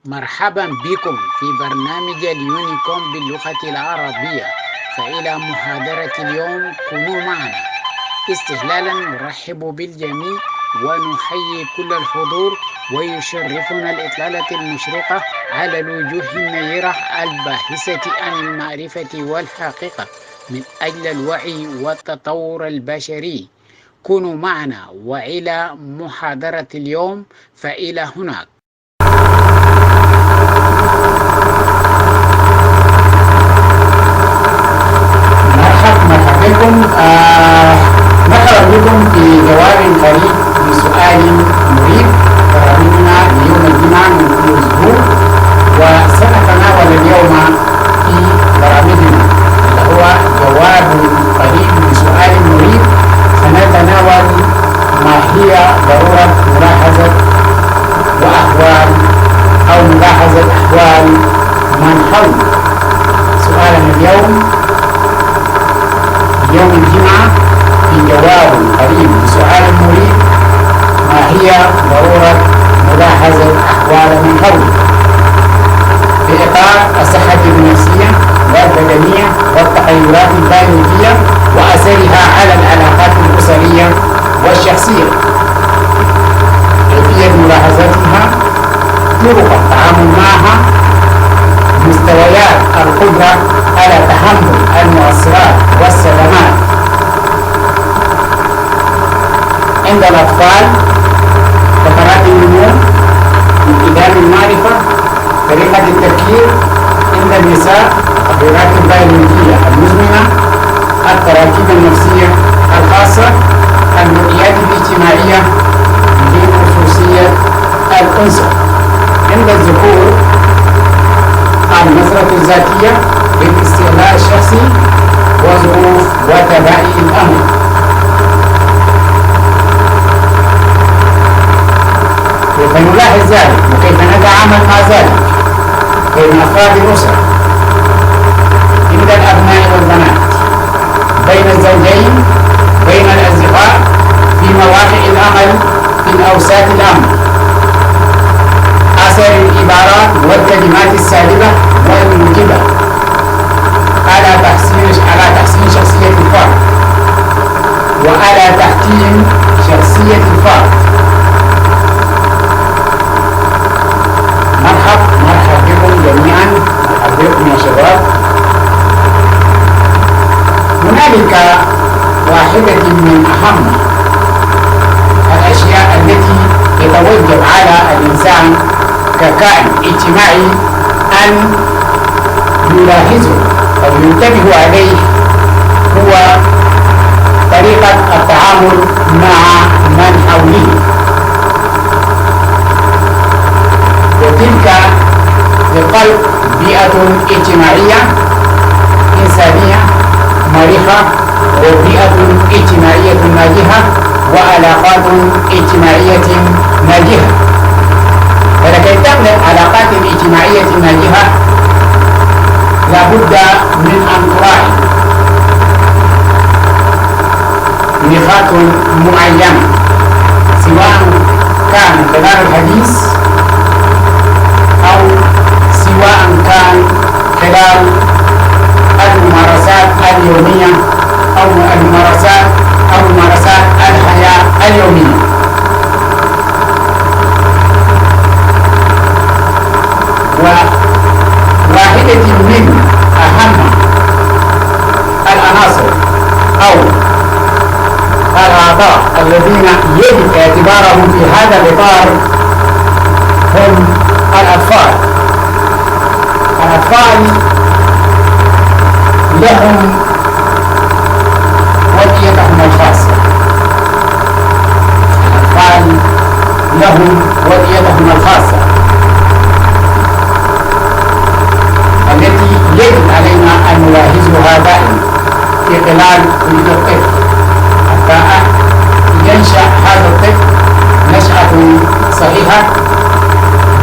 مرحبا بكم في برنامج اليونيكوم باللغة العربية. فإلى محاضرة اليوم كونوا معنا. استهلالا نرحب بالجميع ونحيي كل الحضور، ويشرفنا الإطلالة المشرقة على الوجوه النيرة الباحثة عن المعرفة والحقيقة من أجل الوعي والتطور البشري. كونوا معنا وإلى محاضرة اليوم. فإلى هناك. مرحبا بكم في جواب قريب لسؤال مريب برنامجنا ليوم الجمعة من كل أسبوع، وسنتناول اليوم في برامجنا اللي هو جواب قريب لسؤال مريب. سنتناول ما هي ضرورة ملاحظة وأحوال أو ملاحظة أحوال من حول. سؤالنا اليوم يوم الجمعة في جواب قريب لسؤال مريب: ما هي ضرورة ملاحظة أحوال من حولك في إطار الصحة النفسية والبدنية والتغيرات البيولوجية وأثرها على العلاقات الأسرية والشخصية، كيفية ملاحظتها، طرق التعامل معها، مستويات القدرة على تحمل المؤثرات والصدمات عند الأطفال، فترات النمو، انتداب المعرفة، طريقة التفكير عند النساء، التغيرات البيولوجية المزمنة، التراكيب النفسية الخاصة، المرئيات الاجتماعية لخصوصية الأنثى عند الذكور، النظرة الذاتية بالاستغلال الشخصي وظروف وتبعية الأمر. كيف نلاحظ ذلك وكيف نتعامل مع ذلك بين أفراد الأسرة، عند الأبناء والبنات، بين الزوجين، بين الأصدقاء، في مواقع العمل، في الأوساط العامة، أثر العبارات والكلمات السالبة والموجبة على تحسين شخصية الفرد وعلى تحكيم شخصية الفرد. مرحب بكم جميعا، مرحب بكم يا شباب. هنالك واحدة من أهم الأشياء التي يتوجب على الإنسان ككائن اجتماعي أن يلاحظه أو ينتبه عليه هو طريقة التعامل مع من حوله، وتلك لخلق بيئة اجتماعية إنسانية مرحة، وبيئة اجتماعية ناجحة، وعلاقات اجتماعية ناجحة. ولكي تبلغ علاقات اجتماعية ناجحة لابد من أن تراعي نقاط معينة، سواء كان خلال الحديث أو سواء كان خلال الممارسات اليومية أو ممارسات الحياة اليومية. وواحدة من أهم العناصر أو الأعضاء الذين يجب اعتبارهم في هذا الإطار هم الأطفال. الأطفال لهم وضعيتهم الخاصة، الأطفال لهم وضعيتهم الخاصة التي يجب علينا أن نلاحظها دائما في خلال ولد الطفل حتى ينشأ هذا الطفل نشأة صحيحة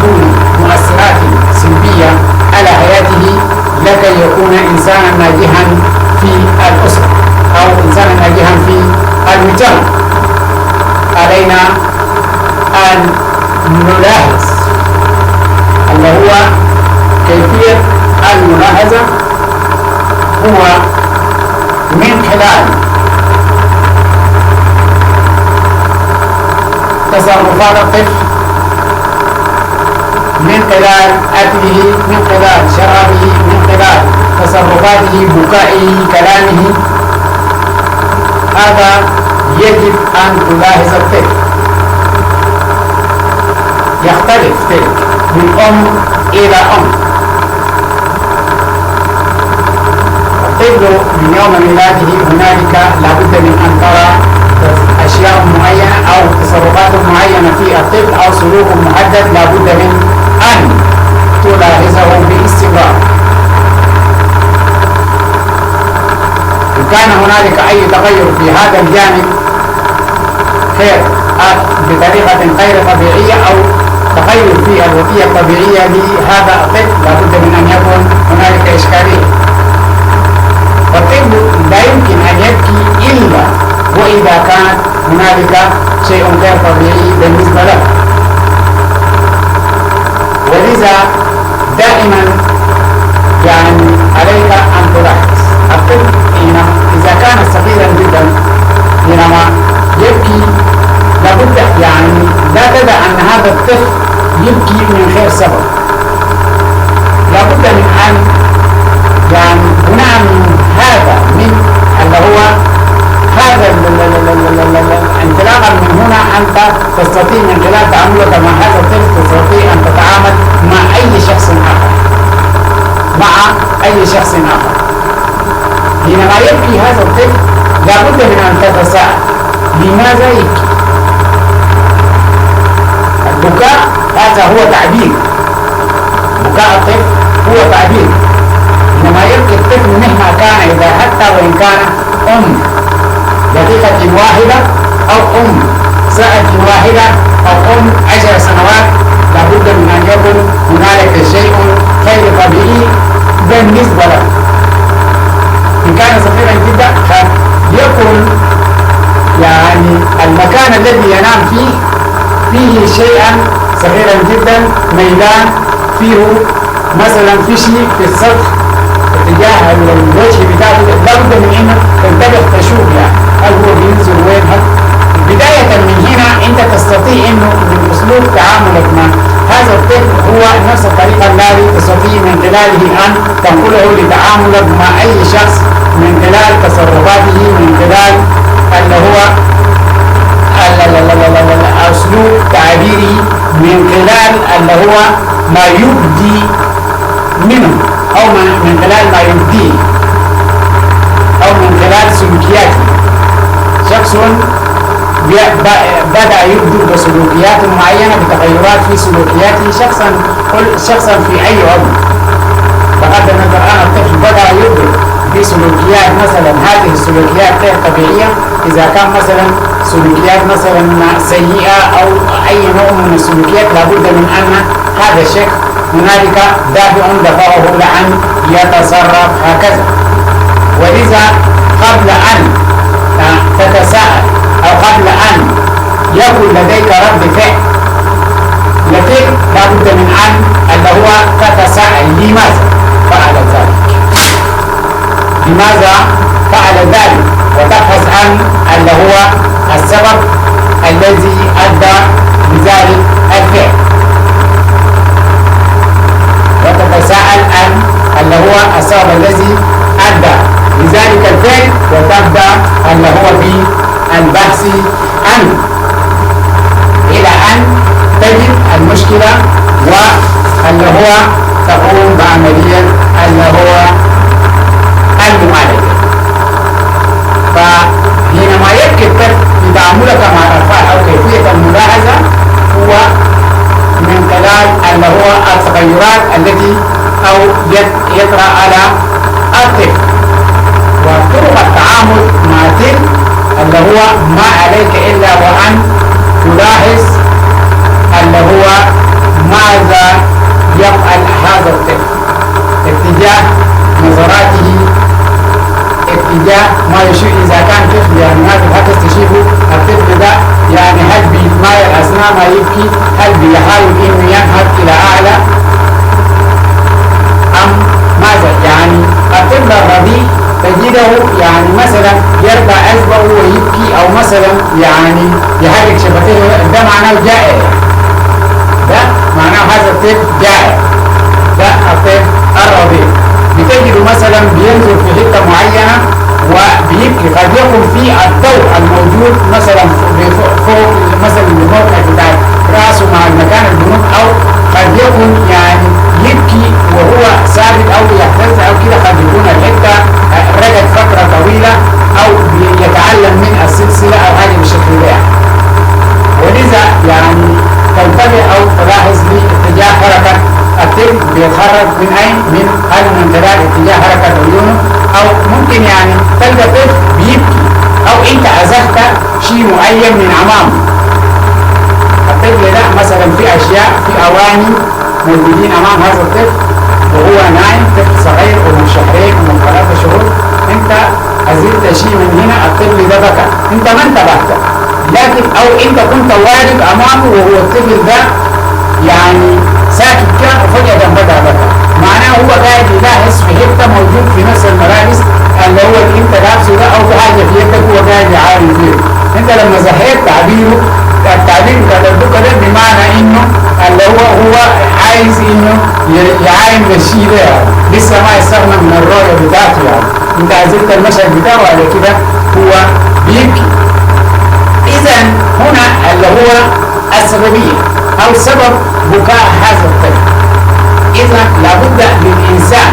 دون مؤثرات سلبية على حياته، لكي يكون إنسانا ناجحا في الأسرة أو إنسانا ناجحا في المجتمع. علينا أن نلاحظ اللي هو هو كيفية الملاحظة هو من خلال تصرفات الطفل، من خلال أكله، من خلال شرابه، من خلال تصرفاته، بكائه، كلامه. هذا يجب أن تلاحظ الطفل. يختلف تلك من أم إلى أم. الطفل من يوم ميلاده هنالك لابد من أن ترى أشياء معينة أو تصرفات معينة في الطفل أو سلوك محدد لابد من أن تلاحظه باستمرار. إن كان هنالك أي تغير في هذا الجانب غير بطريقة غير طبيعية أو تغير في الوضعية الطبيعية لهذا الطفل لابد من أن يكون هنالك إشكالية. والطفل لا يمكن أن يبكي إلا وإذا كان هنالك شيء غير طبيعي بالنسبة له. ولذا دائما يعني عليك أن تلاحظ الطفل إذا كان صغيرا جدا حينما يبكي لابد يعني لا تدع أن هذا الطفل يبكي من غير سبب. لابد من أن يعني هنا من هذا من اللي هو هذا انطلاقا من هنا أنت تستطيع من خلال تعاملك مع هذا الطفل تستطيع أن تتعامل مع أي شخص آخر، مع أي شخص آخر. حينما يبكي هذا الطفل لابد من أن تتساءل لماذا يبكي. البكاء هذا هو تعبير، بكاء الطفل هو تعبير. حينما يبكي الطفل مهما كان، إذا حتى وإن كان أم دقيقة واحدة أو أم ساعة واحدة أو أم 10 سنوات، لابد من أن يكون هنالك شيء غير طبيعي بالنسبة له. إن كان صغيرا جدا فيكون يعني المكان الذي ينام فيه شيئا صغيرا جدا، ميدان فيه مثلا فشي في السطح اتجاه الوجه بتاعه، لابد من انك تنتبه تشوف يعني هل هو بينزل وين. بداية من هنا انت تستطيع انه من اسلوب تعاملك مع هذا الطفل هو نفس الطريقة التي تستطيع من خلاله ان تنقله لتعاملك مع اي شخص، من خلال تصرفاته، من خلال اللي هو اسلوب تعبيره، من خلال اللي هو ما يبدي منه أو من خلال ما يبديه أو من خلال سلوكياته. شخص بدأ يبدو بسلوكيات معينة، بتغيرات في سلوكياته، شخصا في أي عمر. بغض النظر الآن الطفل بدأ يبدو بسلوكيات مثلا هذه السلوكيات غير طبيعية، إذا كان مثلا سلوكيات مثلا سيئة أو أي نوع من السلوكيات لابد من أن هذا الشيء هنالك دافع دفعه لأن يتصرف هكذا. ولذا قبل أن تتساءل أو قبل أن يكون لديك رد فعل لديك لابد من أن اللي هو تتساءل لماذا فعل ذلك، لماذا فعل ذلك، وتبحث عن اللي هو السبب الذي أدى بذلك الفعل، وتتساءل عن اللي هو السبب الذي أدى لذلك الفعل، وتبدأ اللي هو بالبحث عنه إلى أن تجد المشكلة واللي هو تقوم بعملية اللي هو المعالجة. فحينما يبكي الطفل في تعاملك مع الأطفال أو كيفية الملاحظة هو من خلال اللي هو التغيرات التي أو يطرأ على الطفل، وطرق التعامل مع الطفل اللي هو ما عليك إلا وأن تلاحظ اللي هو ماذا يفعل هذا الطفل، اتجاه نظراته، اتجاه ما يشير. إذا كان طفل يعني ما تبغى تستشيفه الطفل ده يعني هل بيتمايل أثناء ما يبكي، هل بيحاول إنه ينهض إلى أعلى، الطفل الرضيع تجده يعني مثلا يرفع اصبعه ويبكي او مثلا يعني يحرك شفتيه، ده معناه جائع، ده معناه هذا الطفل جائع، ده الطفل الرضيع. بتجده مثلا بينزل في حته معينه وبيبكي، قد يكون في الضوء الموجود مثلا فوق مثلا الموقع بتاع راسه مع المكان الجنوب، او قد يكون يعني يبكي وهو ثابت او يهتز او كده، قد يكون الحته رجت فتره طويله او يتعلم من السلسله او حاجه بالشكل ده. ولذا يعني تنتبه او تلاحظ لاتجاه حركه الطفل بيتحرك من اين؟ من هل من خلال اتجاه حركه عيونه، او ممكن يعني تلقى طفل بيبكي او انت ازهت شيء معين من امامه. الطفل ده مثلا في اشياء في اواني موجودين امام هذا الطفل وهو نايم، طفل صغير ومن شهرين ومن 3 شهور، انت ازلت شيء من هنا الطفل ده بكى، انت ما انتبهت، لكن او انت كنت واقف امامه وهو الطفل ده يعني ساكت كده وفجأة بدأ بكى، معناه هو قاعد يلاحظ في حته موجود في نفس الملابس اللي هو اللي انت لابسه ده، او في حاجه في يدك هو قاعد يعاين فيه. انت لما زهقت تعبيره التعبير بتاع البكا ده بمعنى انه اللي هو عايز انه يعاين بالشيء ده، يعني لسه ما يستغنى من الرؤيه بتاعته، يعني انت عزلت المشهد بتاعه على كده هو بيبكي. اذا هنا اللي هو السببيه او سبب بكاء هذا الطفل. اذا لابد للانسان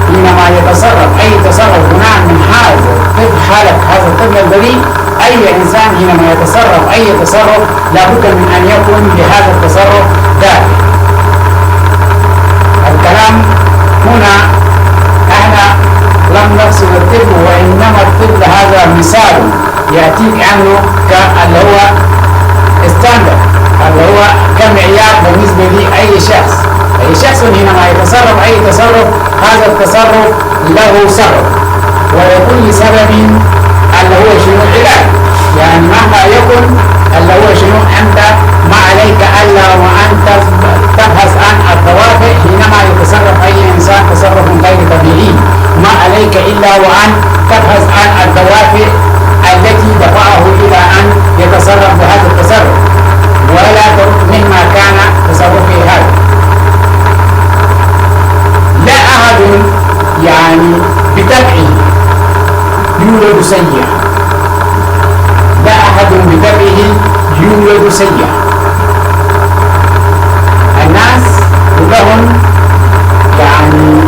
حينما يتصرف اي تصرف بناء من هذا الطفل، حاله هذا الطفل البريء، اي انسان حينما يتصرف اي تصرف لابد من ان يكون لهذا التصرف دافع. الكلام هنا احنا لم نقصد الطفل، وانما الطفل هذا مثال ياتيك عنه اللي هو ستاندرد، اللي هو كمعيار بالنسبه لاي شخص. اي شخص حينما يتصرف اي تصرف هذا التصرف له سبب، ولكل سبب اللي هو شنو علاج، يعني مهما يكن اللي هو شنو انت ما عليك الا وانت تبحث عن الدوافع. حينما يتصرف اي انسان تصرف غير طبيعي ما عليك الا وان تبحث عن الدوافع التي دفعه الى ان يتصرف بهذا التصرف، ولا مهما كان تصرفه هذا. لا احد يعني بطبعه يولد سيئا، لا احد بطبعه يولد سيئا. الناس كلهم يعني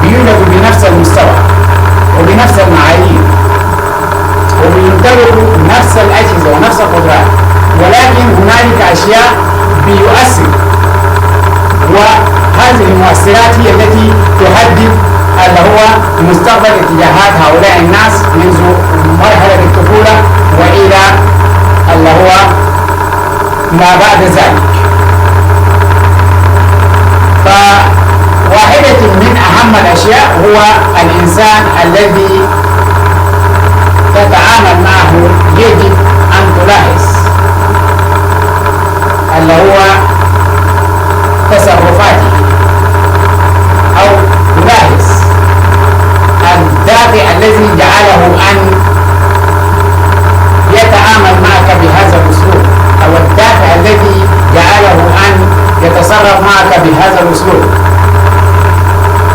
بيولدوا بنفس المستوى وبنفس المعايير وبيمتلكوا نفس الاجهزه ونفس القدرات، ولكن هنالك اشياء بيؤثر، وهذه المؤثرات هي التي تحدد اللي هو مستقبل اتجاهات هؤلاء الناس منذ مرحله الطفوله والى اللي هو ما بعد ذلك. فواحده من اهم الاشياء هو الانسان الذي تتعامل معه يجب ان تلاحظ اللي هو تصرفاته، او تلاحظ الدافع الذي جعله ان يتعامل معك بهذا الاسلوب، او الدافع الذي جعله ان يتصرف معك بهذا الاسلوب.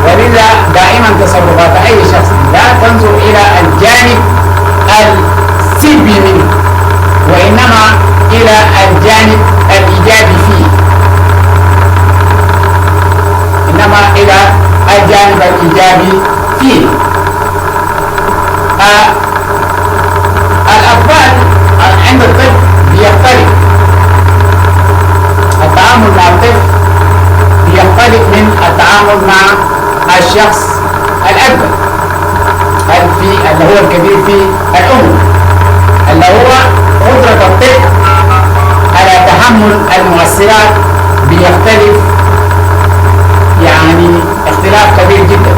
ولذا دائما تصرفات اي شخص لا تنظر الى الجانب السلبي منه، وانما الى الجانب الايجابي فيه، انما الى الجانب الايجابي فيه. الاطفال عند الطفل بيختلف، التعامل مع الطفل بيختلف من التعامل مع الشخص الاكبر اللي هو الكبير في العمر، اللي هو قدرة الطفل على تحمل المؤثرات بيختلف يعني اختلاف كبير جدا،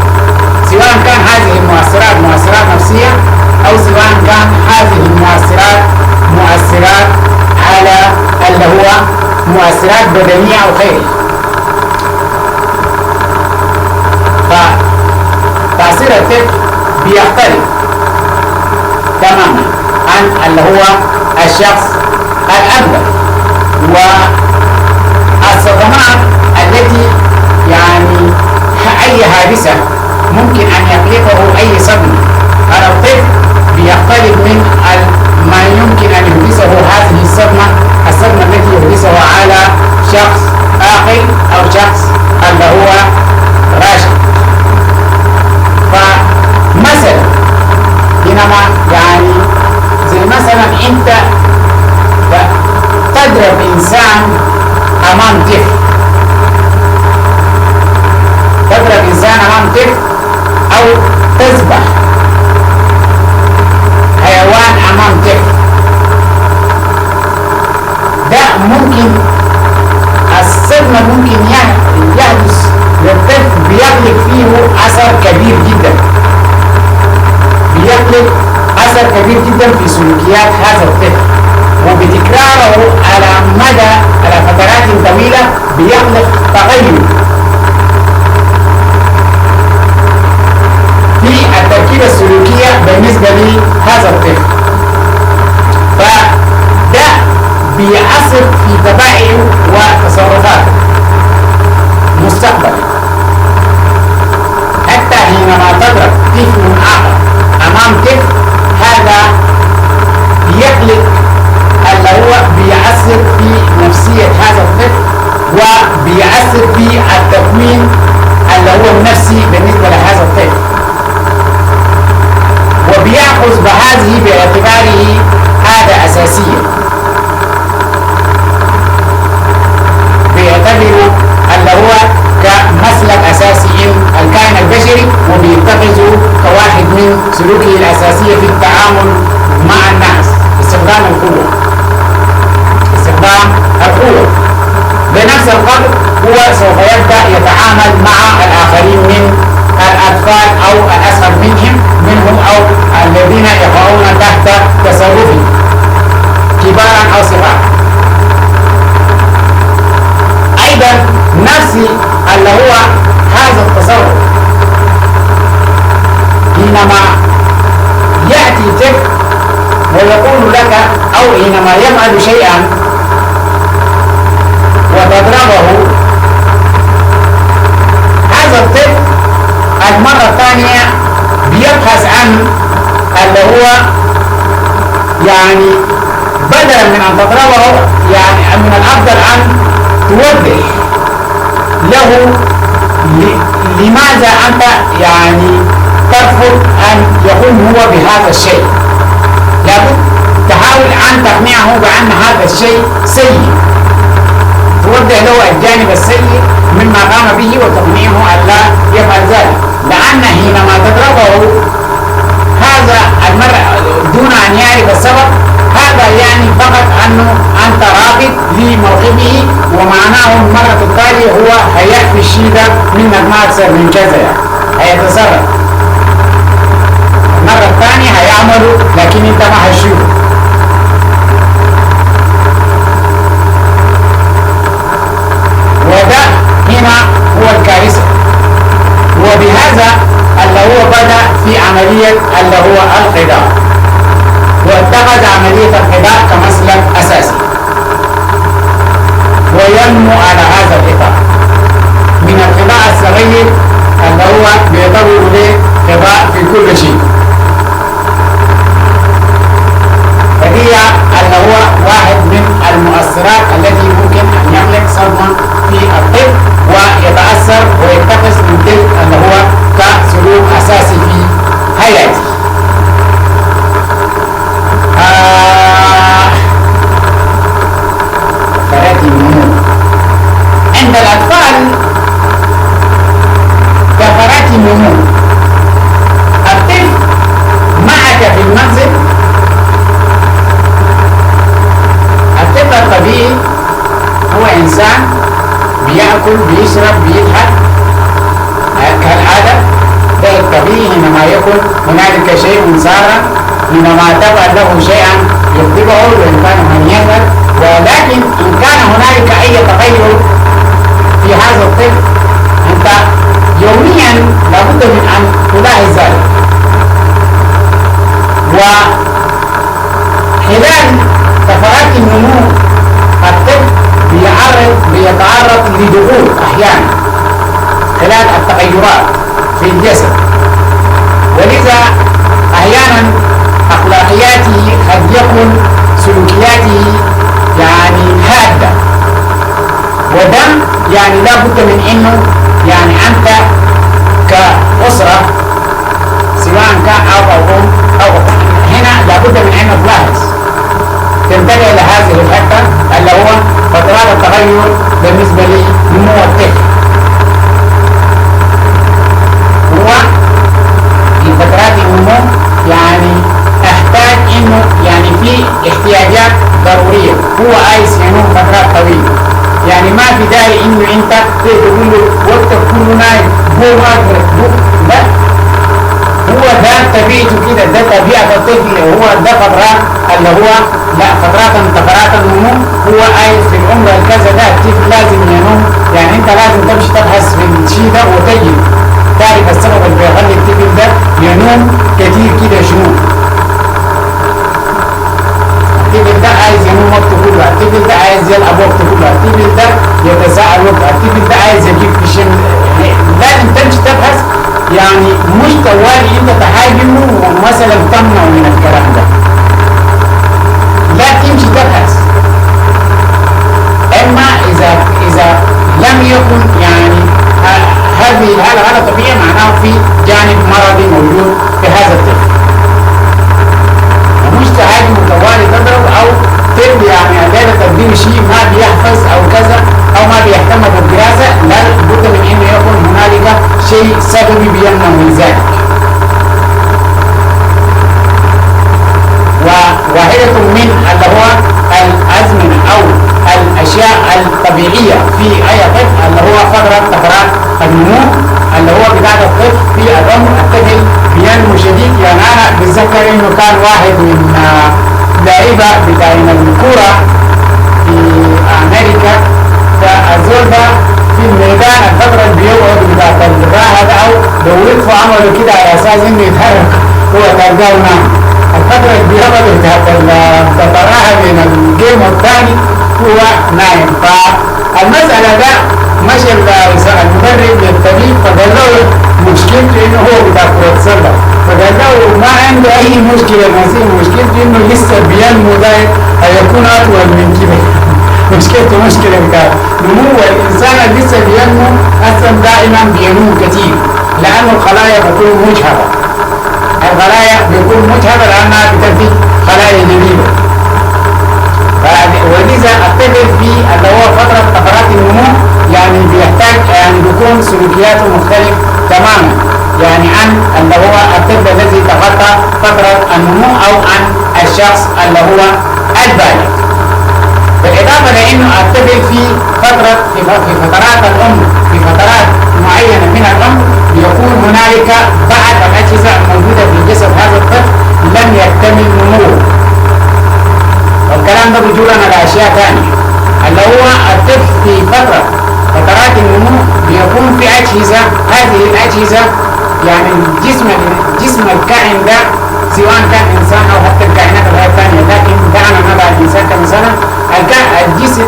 سواء كان هذه المؤثرات مؤثرات نفسية او سواء كان هذه المؤثرات مؤثرات على اللي هو مؤثرات بدنية او غيره. الطفل بيختلف تماما عن اللي هو الشخص الأكبر. والصدمات التي يعني أي حادثة ممكن أن يقلقه أي صدمة على الطفل بيختلف من ما يمكن أن يحدثه هذه الصدمة التي يحدثها على شخص عاقل أو شخص اللي هو راشد. فمثلا حينما يعني زي مثلا أنت تضرب إنسان أمام طفل، تضرب إنسان أمام طفل أو تذبح حيوان أمام طفل، ده ممكن الصدمة ممكن يحدث للطفل بيخلق فيه أثر كبير جدا، بيخلق أثر كبير جدا في سلوكيات هذا الطفل، وبتكراره على فترات طويلة بيخلق تغير في التركيبة السلوكية بالنسبة لهذا الطفل. فده بيأثر في طبائعه وتصرفاته مستقبلا. حتى حينما تضرب طفل آخر أمام طفل، هذا يخلق اللي هو بيأثر في نفسية هذا الطفل، وبيأثر في التكوين اللي هو النفسي بالنسبة لهذا الطفل، وبيأخذ بهذه باعتباره عادة أساسية، بيعتبره اللي هو كمسلك أساسي من الكائن البشري، وبيتخذه كواحد من سلوكه الأساسية في التعامل مع الناس، استخدام القوة. بنفس القدر هو سوف يبدأ يتعامل مع الآخرين من الأطفال أو الأصغر منهم أو الذين يقعون تحت تصرفه كبارا أو صغارا. أيضا نفس اللي هو هذا التصرف حينما يأتي طفل ويقول لك، أو حينما يفعل شيئا وتضربه، هذا الطفل المرة الثانية بيبحث عن اللي هو يعني بدلا من أن تضربه، يعني من الأفضل أن توضح له لماذا أنت يعني ترفض أن يقوم هو بهذا الشيء. لابد تحاول أن تقنعه بأن هذا الشيء سيء، توضح له الجانب السيء مما قام به وتقنعه أن لا يفعل ذلك. لأن حينما تضربه هذا المرة دون أن يعرف السبب، هذا يعني فقط أنه أنت رافض لموقفه، ومعناه المرة التالية هو هيكفي الشيء ده منك ما أكثر من كذا، يعني هيتصرف المرة الثانية هيعمله، لكن أنت ما هتشوفه. وده هنا هو الكارثة. وبهذا اللي هو بدأ في عملية اللي هو الخداع، واتخذ عملية الخداع كمسلك أساسي، وينمو على هذا الإطار من الخداع الصغير اللي هو بيعتبر له خداع في كل شيء. فهي اللي هو واحد من المؤثرات التي ممكن أن يخلق صدمة في الطفل ويتأثر ويتخذ من تلك اللي هو كسلوك أساسي في حياته. فترات النمو عند الأطفال كفترات النمو، الطفل معك في المنزل، الطفل الطبيعي هو إنسان بيأكل بيشرب بيضحك كالعادة، ده الطبيعي. حينما يكون هنالك شيء سارا، حينما تفعل له شيئا يغضبه بإمكانه أن يفعل، ولكن إن كان هنالك أي تغير في هذا الطفل، أنت يوميا لابد من أن تلاحظ ذلك. ضغوط أحيانا خلال التغيرات في الجسد، ولذا أحيانا أخلاقياته قد يكون سلوكياته يعني حادة، وده يعني لا بد من انه يعني انت كأسرة سواء كان اب او ام او هنا لابد من انك تلاحظ تنتبه لهذه الحته اللي هو فترات التغير بالنسبه لنمو الطفل. هو في فترات النمو يعني احتاج انه يعني في احتياجات ضروريه، هو عايز ينوم فترات طويله، يعني ما في داعي انه انت تقول له وقتك كله نايم هو ما لا، هو ده طبيعته كده، ده طبيعه الطفل، هو ده فترات اللي هو لا فترات النمو، هو عايز في العمر الكذا ده الطفل لازم ينوم، يعني انت لازم تمشي تبحث في الشيء ده وتجد تعرف السبب اللي بيخلي الطفل ده ينوم كتير كده شنو. الطفل ده عايز ينوم وقت كله، الطفل ده عايز يلعب وقت كله، الطفل ده يتساءل وقت، الطفل ده عايز يجيب في شيء، لازم تمشي تبحث، يعني مش طوالي انت تحاجمه ومثلا تمنع من الكلام ده، لا تمشي تبحث. اما اذا لم يكن يعني هذه الحالة على طبيعي معناه في جانب مرضي موجود في هذا الطفل، مش تهاجم طوالي تضرب او طفل يعني الليلة تديه شيء ما بيحفظ او كذا او ما بيهتم بالدراسة، لا بد من انه يكون هنالك شيء سببي بيمنع من ذلك. وواحدة من اللي هو الأزمنة أو الأشياء الطبيعية في أي طفل اللي هو فترات النمو اللي هو بتاع الطفل في العمر، الطفل بينمو شديد. يعني أنا بتذكر إنه كان واحد من لعيبة بتاعين الكورة في أمريكا، فالزول ده في الميدان الفترة اللي بيقعد بتاعت الراحة ده أو لو يطفوا عمله كده على أساس إنه يتحرك هو تلقاه نام، الفترة اللي بيقعد بتاعت الراحة بين الجيم والثاني هو نايم. فالمسألة ده مشى المدرب للطبيب فقال له مشكلته إنه هو بتاع كرة سلة، فقال له ما عنده أي مشكلة نسيم، مشكلته إنه لسه بينمو ده هيكون أطول من كده مشكلته مشكلة بتاعت نمو الإنسان اللي لسه بينمو أصلا دائما بينمو كتير، لأنه الخلايا بتكون مجهدة، الخلايا بتكون مجهدة لأنها بتنتج خلايا جديدة. ولذا الطفل في اللي هو فترات النمو يعني بيحتاج يعني بيكون سلوكياته مختلف تماما يعني عن اللي هو الطفل الذي تخطى فترة النمو أو عن الشخص اللي هو البالغ. بالإضافة لأنه الطفل في فترات العمر في فترات معينة من العمر يكون هنالك بعض الأجهزة الموجودة في جسد هذا الطفل لم يكتمل نموه، والكلام ده بيجولنا لأشياء ثانية اللي هو الطفل في فترات النمو بيكون في أجهزة، هذه الأجهزة يعني جسم الكائن ده سواء كان إنسان أو حتى الكائنات الثانية، لكن دعنا نضع الإنسان كمثلا،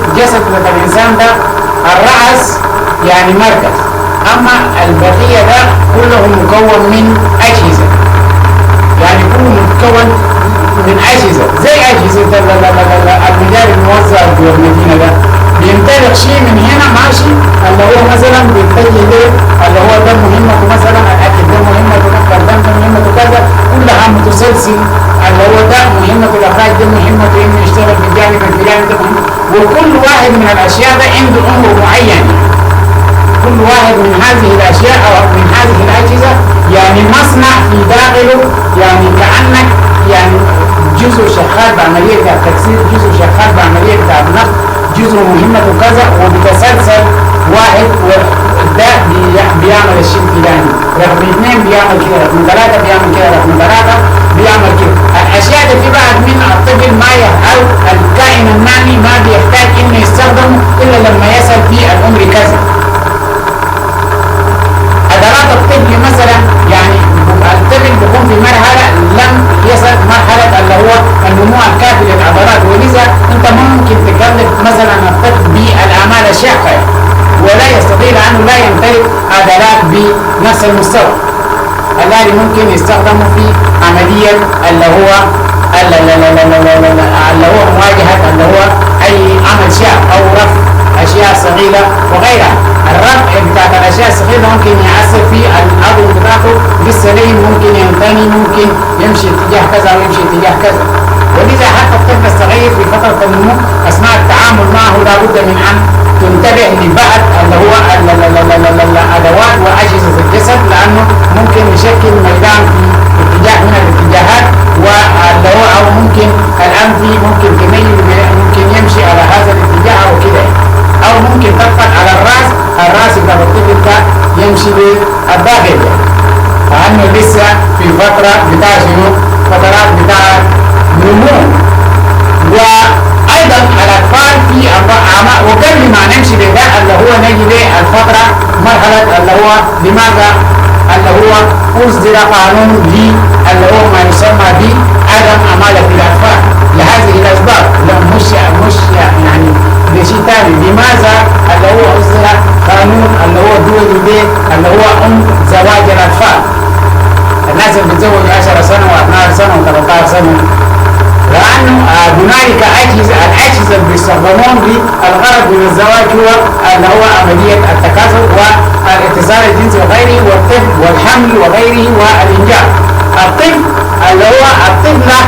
الجسد بتاع الإنسان ده الرأس يعني مركز، أما البقية ده كله مكون من أجهزة، يعني كله مكون من أجهزة زي أجهزة المجال الموزع في المدينة ده بيمتلك شيء من هنا ماشي اللي هو مثلا بيتجه له اللي هو ده مهمته، مثلا الأكل ده مهمته، نقل ده مهمته كذا، كلها متسلسل اللي هو ده مهمته، الأخراج ده مهمته إنه يشتغل في الجانب الفلاني ده مهم، وكل واحد من الأشياء ده عنده عمر معين. كل واحد من هذه الأشياء أو من هذه الأجهزة يعني مصنع في داخله، يعني كأنك يعني جزء شغال بعملية التكسير، جزء شغال بعملية النقل، جزء مهمته كذا، وبتسلسل واحد ده بيعمل الشيء الفلاني، رقم 2 بيعمل كده، رقم 3 بيعمل كده، رقم 3 بيعمل كده. الأشياء دي في بعض من الطفل ما أو الكائن النامي ما بيحتاج إنه يستخدمه إلا لما يصل في العمر كذا. عضلات الطفل مثلا يعني الطفل بيكون في مرحلة لم يصل مرحلة اللي هو النمو الكافي للعضلات، ولذا انت ممكن تكلف مثلا الطفل بالأعمال الشاقة ولا يستطيع لأنه لا يمتلك عضلات بنفس المستوى الذي ممكن يستخدم في عملية اللي هو مواجهة اللي هو أي عمل شاق أو رفع أشياء صغيرة وغيرها. الرفع بتاعت الأشياء الصغيرة ممكن يأثر في العضو بتاعته بالسليم، ممكن ينتني، ممكن يمشي اتجاه كذا ويمشي اتجاه كذا. ولذا حتى الطفل الصغير في فترة النمو أثناء التعامل معه لابد من أن تنتبه لبعض اللي هو الأدوات وأجهزة الجسد، لأنه ممكن يشكل ميدان في اتجاه من الاتجاهات، واللي هو أو ممكن الأنفي ممكن تميل، ممكن يمشي على هذا الاتجاه أو كده، أو ممكن تضغط على الراس بتاع الطفل ده يمشي بالداخل، لأنه لسه في فترة بتاع شنو؟ فترات بتاع نمو. وأيضا الأطفال في أعمار، وقبل ما نمشي بده اللي هو نجي للفترة مرحلة اللي هو لماذا اللي هو أصدر قانون اللي هو ما يسمى بعدم عمالة الأطفال لهذه الأسباب، مش يعني لشيء ثاني. لماذا اللي هو أصدر قانون اللي هو دولي اللي هو زواج الأطفال؟ الناس اللي بتزوج 10 سنة و12 سنة و13 سنة، لأنه هنالك الأجهزة اللي بيستخدمون بالغرض من الزواج هو اللي هو عملية التكاثر والاتصال الجنسي وغيره، والطفل والحمل وغيره والإنجاب. الطفل اللي هو الطفلة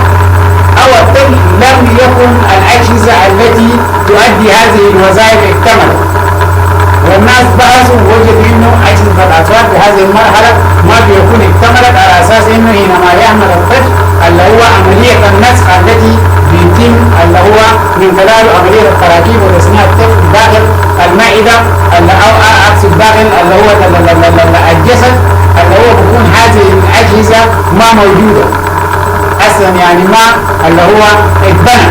أو الطفل لم يكن الأجهزة التي تؤدي هذه الوظائف اكتملت، والناس بحثوا ووجدوا انه اجهزه الاطفال في هذه المرحله ما بيكون اكتملت، على اساس انه حينما يعمل الطفل اللي هو عمليه النسخ التي بيتم اللي هو من خلال عمليه التراكيب وتصنيع الطفل داخل المعده او اقصد داخل اللي هو الجسد اللي هو بيكون هذه الاجهزه ما موجوده اصلا، يعني ما اللي هو اتبنى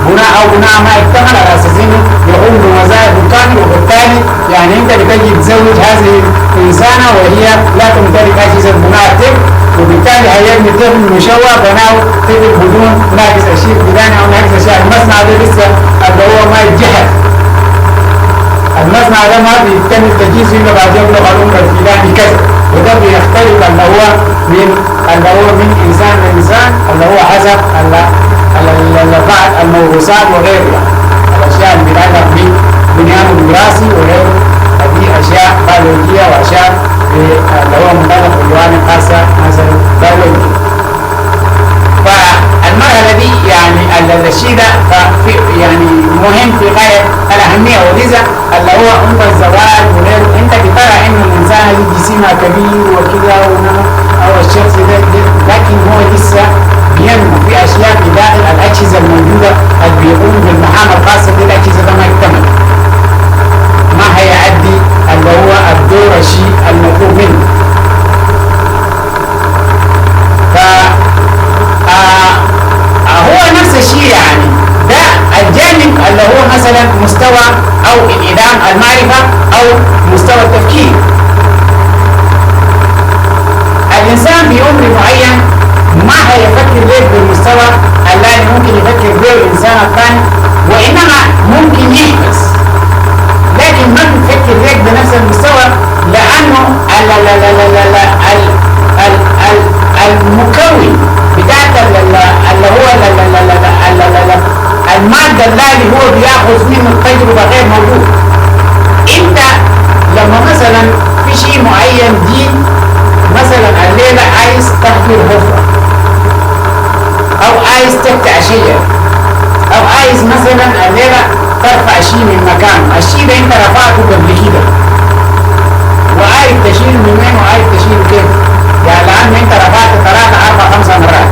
بناء ما اكتمل على اساس انه يقوم بوظائف كامل. وبالتالي يعني انت بتجي تزوج هذه الانسانه وهي لا تمتلك اجهزه بناء الطفل، وبالتالي هيبني طفل مشوه بناه طفل بدون ناقص اشياء بدانه او ناقص اشياء. المصنع ده لسه اللي هو ما يتجهز، المصنع ده ما بيتم تجهيزه الا بعد يبلغ العمر الفلاني كذا، وده بيختلف اللي هو من انسان لانسان اللي هو حسب بعض الموروثات وغيرها، الاشياء اللي بتتعلق ببنيانه الوراثي وغيره، هذه اشياء بيولوجيه واشياء اللي هو متعلق بالجوانب خاصه مثلا بيولوجيه. فالمرحله دي يعني الشيء ده يعني مهم في غايه الاهميه، ولذا اللي هو عند الزواج وغيره انت بترى انه الانسان دي جسمها كبير وكذا او الشخص ده لكن هو لسه ينمو في اشياء في داخل الاجهزه الموجوده اللي بيقوم بالمهام الخاصه بالاجهزه ده ما يكتمل، ما هيأدي اللي هو الدور الشيء المطلوب منه. هو نفس الشيء يعني ده الجانب اللي هو مثلا مستوى او انعدام المعرفه او مستوى التفكير. الانسان بعمر معين ما هيفكر ليه بالمستوى الذي ممكن يفكر به الانسان الثاني، وانما ممكن يحبس لكن ما بيفكر ليه بنفس المستوى، لانه المكون بتاعت اللي هو الماده اللي هو بياخذ منه التجربه غير موجود. انت لما مثلا في شيء معين دي مثلا الليله عايز تحفر حفره او عايز تقطع شجره او عايز مثلا الليله ترفع شيء من مكانه، الشيء ده انت رفعته قبل كده وعايز تشيله من وين وعايز تشيله كيف، يعني لان انت رفعته 3 4 5 مرات.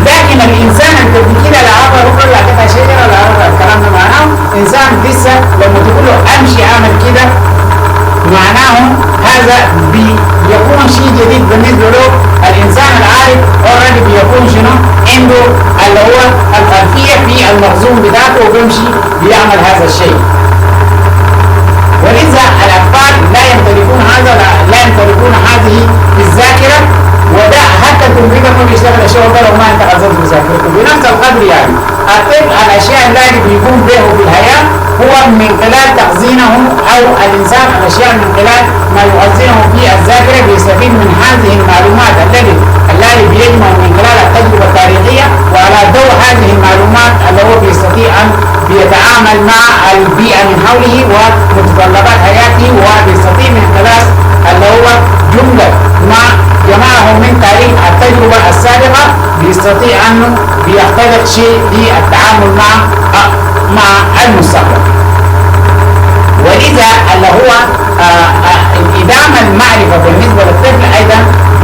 لكن الانسان انت كده لا عبر رفع لا قطع شجره لا عبر الكلام ده، معناه انسان لسه لما تقول له امشي اعمل كده معناه هذا بيكون شيء جديد بالنسبه له. الانسان العارف اوريدي بيكون شنو عنده اللي هو الخلفيه في المخزون بتاعته وبيمشي بيعمل هذا الشيء. ولذا الاطفال لا يمتلكون هذا، لا يمتلكون هذه الذاكره، وده حتى الكمبيوتر ما بيشتغل الشغل ده لو ما انت غزلت بذاكرته بنفس القدر. يعني الطفل الاشياء اللي بيقوم به في الحياه هو من خلال تخزين يخزنه أو الإنسان الأشياء من خلال ما يخزنه في الذاكرة بيستفيد من هذه المعلومات التي بيجمع من خلال التجربة التاريخية، وعلى ضوء هذه المعلومات اللي هو بيستطيع أن بيتعامل مع البيئة من حوله ومتطلبات حياته، وبيستطيع من خلال اللي هو جملة ما جمعه من تاريخ التجربة السابقة بيستطيع أنه بيختلق شيء للتعامل مع المستقبل. ولذا اللي هو انعدام المعرفة بالنسبة للطفل أيضا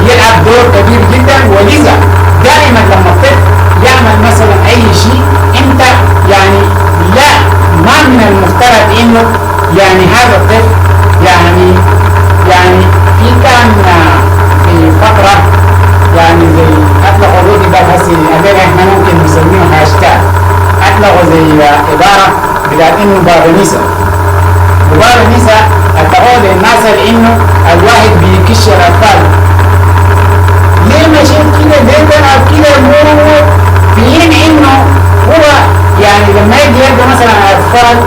يلعب دور كبير جدا. ولذا دائما لما الطفل يعمل مثلا أي شيء أنت يعني لا ما من المفترض إنه يعني هذا الطفل يعني في كان في فترة يعني زي أطلقوا له ده هسي هذين إحنا ممكن نسميه هاشتاج، أطلقوا زي عبارة بتاعت إنه بابا نسا التقول للناس إنه الواحد بيكش الأطفال. ليه مشيت كده ليه تلعب كده مو في حين إنه هو يعني لما يجي يلقى مثلا أطفال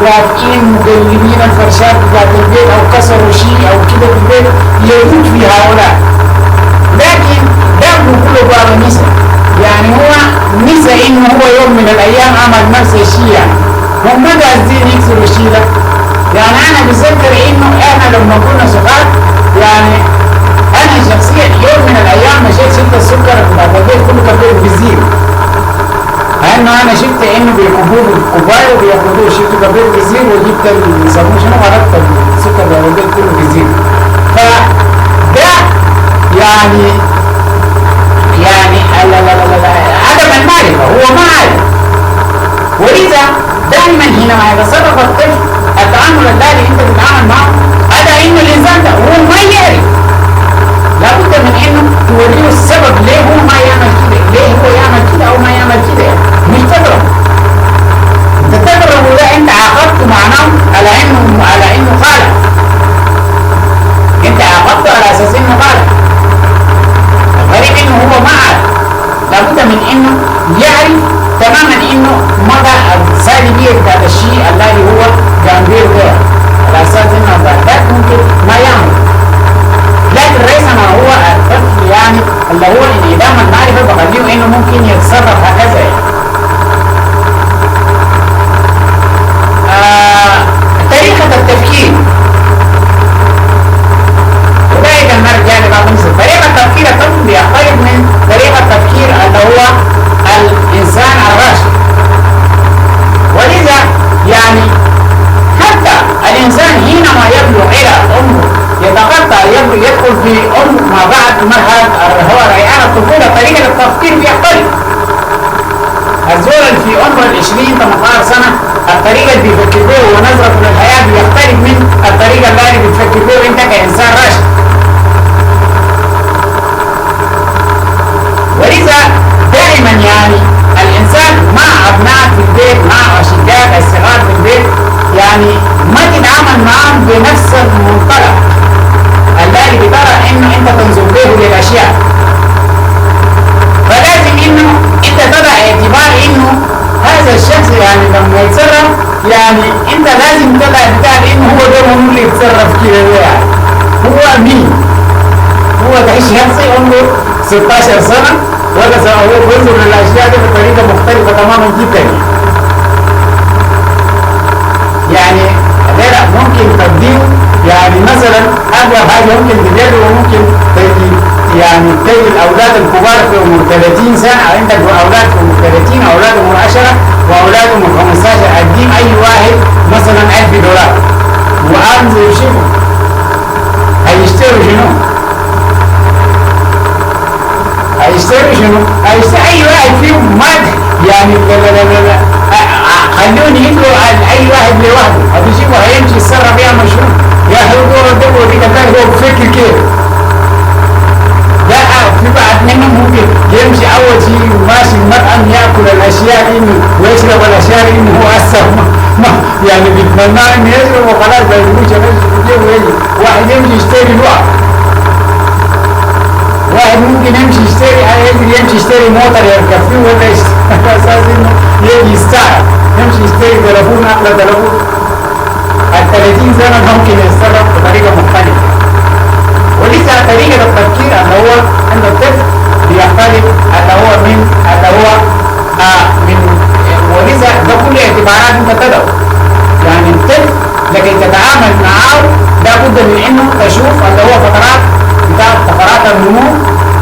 رافعين مقلبين الفرشات بتاعت البيت أو كسروا شيء أو كده في البيت يموت في هؤلاء، لكن ده كله بابا نسا. يعني هو نسا إنه هو يوم من الأيام عمل نفس الشيء، يعني هم ما قاصدين يكسروا الشيء ده. يعني أنا بذكر إنه إحنا لما كنا صغار يعني أنا شخصيا يوم من الأيام مشيت شفت السكر بتاع البيت كله كبير بيزيد، لأنه أنا شفت إنه بيكبوه كوباية وبياخدوه شفت كبير بيزيد وجبت يسموه شنو غلطت السكر بتاع البيت كله بيزيد. فده يعني عدم المعرفة، هو ما عارف. ولذا دائما حينما يتصرف الطفل التعامل الذي انت تتعامل معه هذا انه الانسان ده هو ما يعرف، لابد من انه توريه السبب ليه هو ما يعمل كده، ليه هو يعمل كده او ما يعمل كده. مش تضرب، انت تضربه ده انت عاقبته معناه على انه خالق، انت عاقبته على اساس انه خالق. الغريب انه هو ما عارف، لابد من انه يعرف تماما انه مدى السالبية بتاعت الشيء الذي هو جانبيه ده، على اساس انه بعد ممكن ما يعمل. لكن ليس ما هو الطفل يعني اللي هو انعدام المعرفة بخليه انه ممكن يتصرف هكذا يعني. طريقة التفكير وده ايضا نرجع لبعض مثل طريقة تفكير الطفل بيختلف من طريقة تفكير اللي هو الإنسان الراشد. ولذا يعني حتى الإنسان حينما يبلغ إلى عمره يتقطع يدخل في عمر ما بعد مرحلة هو ريعان الطفولة طريقة التفكير بيختلف. الزول اللي في عمر 20-18 سنة الطريقة اللي بيفكر بيه ونظرته للحياة بيختلف من الطريقة اللي بتفكر بيه أنت كإنسان راشد. ولذا دائما يعني الإنسان مع أبناء في البيت مع أشقاء الصغار في البيت يعني ما تتعامل معهم بنفس المنطلق الذي بترى إنه أنت تنظر به للأشياء. فلازم إنه أنت تضع اعتبار إنه هذا الشخص يعني لما يتصرف يعني أنت لازم تضع اعتبار إنه هو ده هو اللي يتصرف كده يعني هو مين؟ هو ده شخص عمره 16 سنة ولا هو بينظر للأشياء دي بطريقة مختلفة تماما جدا. يعني غير ممكن تبديل يعني مثلا أقوى حاجة ممكن تجرب وممكن يعني تجي الأولاد الكبار في عمر 30 سنة عندك أولاد في عمر 30 أولاد عمر 10 وأولاد عمر 15 أديم أي واحد مثلا $1000 وأنزل يشوفوا هيشتروا شنو؟ هيشتري شنو؟ هيشتري أي واحد فيهم ما يعني لا خلوني يدلوا على أي واحد لوحده هتشوفه هيمشي يتصرف يعمل شنو؟ يا أخي دور الدور دي كمان هو بفكر كيف؟ لا في بعض منهم ممكن يمشي أول شيء ماشي المطعم يأكل الأشياء إنه ويشرب الأشياء إنه هو أثر ما يعني بيتمنى إنه يشرب وخلاص بيجيبوش ويجي واحد يمشي يشتري لوحده. واحد ممكن يمشي يشتري موتر يركب فيه ولا اساس انه يجي يستعد يمشي يشتري تليفون اغلى تليفون. 30 سنة ممكن يتصرف بطريقة مختلفة. ولسه طريقة التفكير اللي هو عند الطفل بيختلف اللي هو من ولسه ده كل اعتبارات انت تدعو. يعني الطفل لكي تتعامل معه لابد من انه تشوف اللي هو فترات النمو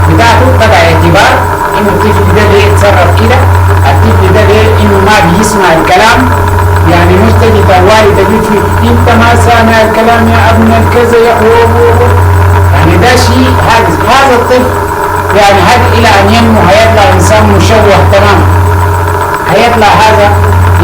بتاعته تبع اعتبار انه الطفل ده ليه يتصرف كده، الطفل ده ليه انه ما بيسمع الكلام. يعني مش تجي طوالي تجي فيه انت ما سامع الكلام يا ابن الكذا يا يعني ده شيء هذا الطفل يعني هذا الى ان ينمو هيطلع انسان مشوه تماما. هيطلع هذا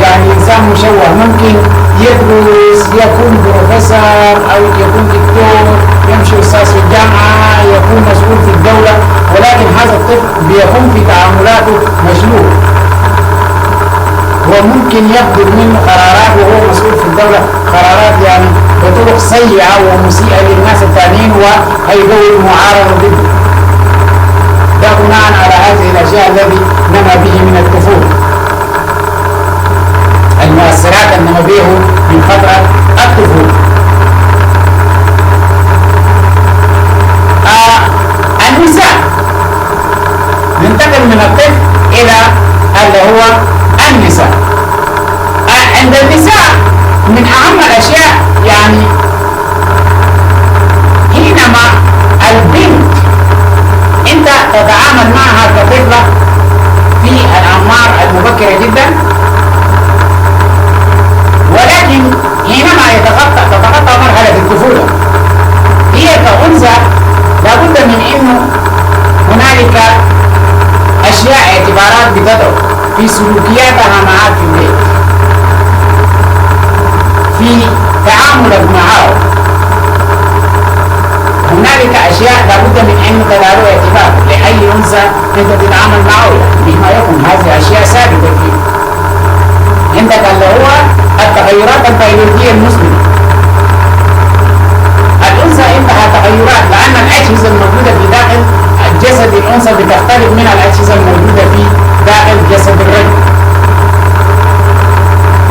يعني انسان مشوه، ممكن يدرس يكون بروفيسور او يكون دكتور، يمشي استاذ في الجامعه، يكون مسؤول في الدوله، ولكن هذا الطفل بيكون في تعاملاته مشلول. هو ممكن يبدو منه قرارات وهو مسؤول في الدوله قرارات يعني بطرق سيئه ومسيئه للناس الثانيين وهيقوي المعارضه ضده. ده بناء على هذه الاشياء الذي نما به من الطفوله، المؤثرات النما به من فتره الطفوله. النساء ننتقل من الطفل الى اللي هو النساء. عند النساء من اهم الاشياء يعني حينما البنت انت تتعامل معها كطفلة في الاعمار المبكرة جدا، ولكن حينما تتخطى مرحلة الطفولة هي كأنثى لابد من انه هنالك اشياء اعتبارات بتدعو في سلوكياتها معك في البيت، في تعاملك معه. هنالك اشياء لابد من ان تداروا اعتبار لاي انثى انت تتعامل معه، بما يكون هذه اشياء ثابته فيه. عندك اللي هو التغيرات البيولوجيه المزمنه. الانثى عندها تغيرات لان الاجهزه الموجوده في داخل جسد الانثى بتختلف من الاجهزه الموجوده في داخل جسد الرجل،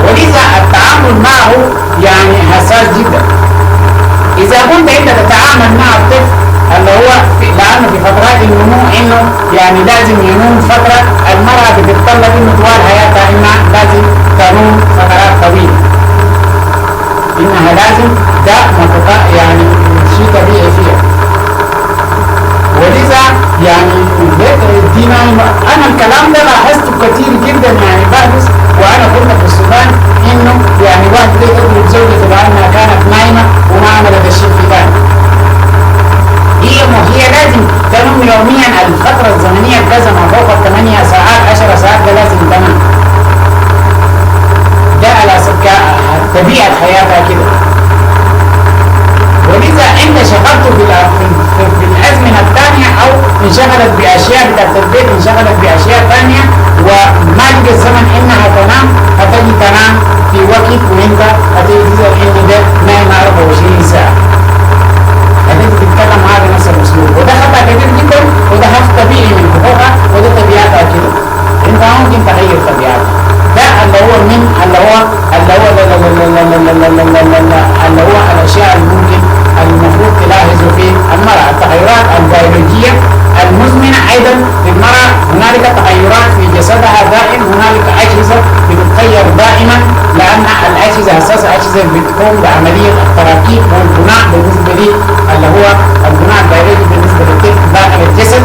ولذا التعامل معه يعني حساس جدا. اذا كنت انت تتعامل مع الطفل اللي هو لانه في فترات النمو انه يعني لازم ينوم فتره، المراه بتتطلب انه طوال حياتها انها لازم تنوم فترات طويله، انها لازم ده يعني شيء طبيعي فيها. ولذا يعني دينا انا الكلام ده لاحظته كثير جدا يعني بحدث وانا كنت في السودان، انه يعني واحد ليه تضرب زوجته لانها كانت نايمه وما عملت الشيء في ثاني. هي لازم تنوم يوميا الفتره الزمنيه كذا ما فوق 8 ساعات 10 ساعات ده لازم تنام. ده على طبيعه حياتها كده. ولذا انت شغلته في الازمنه الثانيه او انشغلت باشياء بتاعت البيت، انشغلت باشياء ثانيه وما لقى الزمن انها تنام، هتجي تنام في وقت وانت هتجي تظهر ان ده نايم 24 ساعه. هتجي تتكلم معاه بنفس الاسلوب، وده خطا كبير جدا، وده حق طبيعي من حقوقها، وده طبيعتها كده. انت ممكن تغير طبيعتها. ده اللي هو اللي هو الاشياء اللي ممكن المفروض تلاحظ في المرأة. التغيرات البيولوجية المزمنة أيضا للمرأة، هنالك تغيرات في جسدها دائم، هنالك أجهزة بتتغير دائما لأن الأجهزة أساسا أجهزة بتقوم بعملية التراكيب والبناء بالنسبة لي اللي هو البناء البيولوجي بالنسبة للطفل داخل الجسد.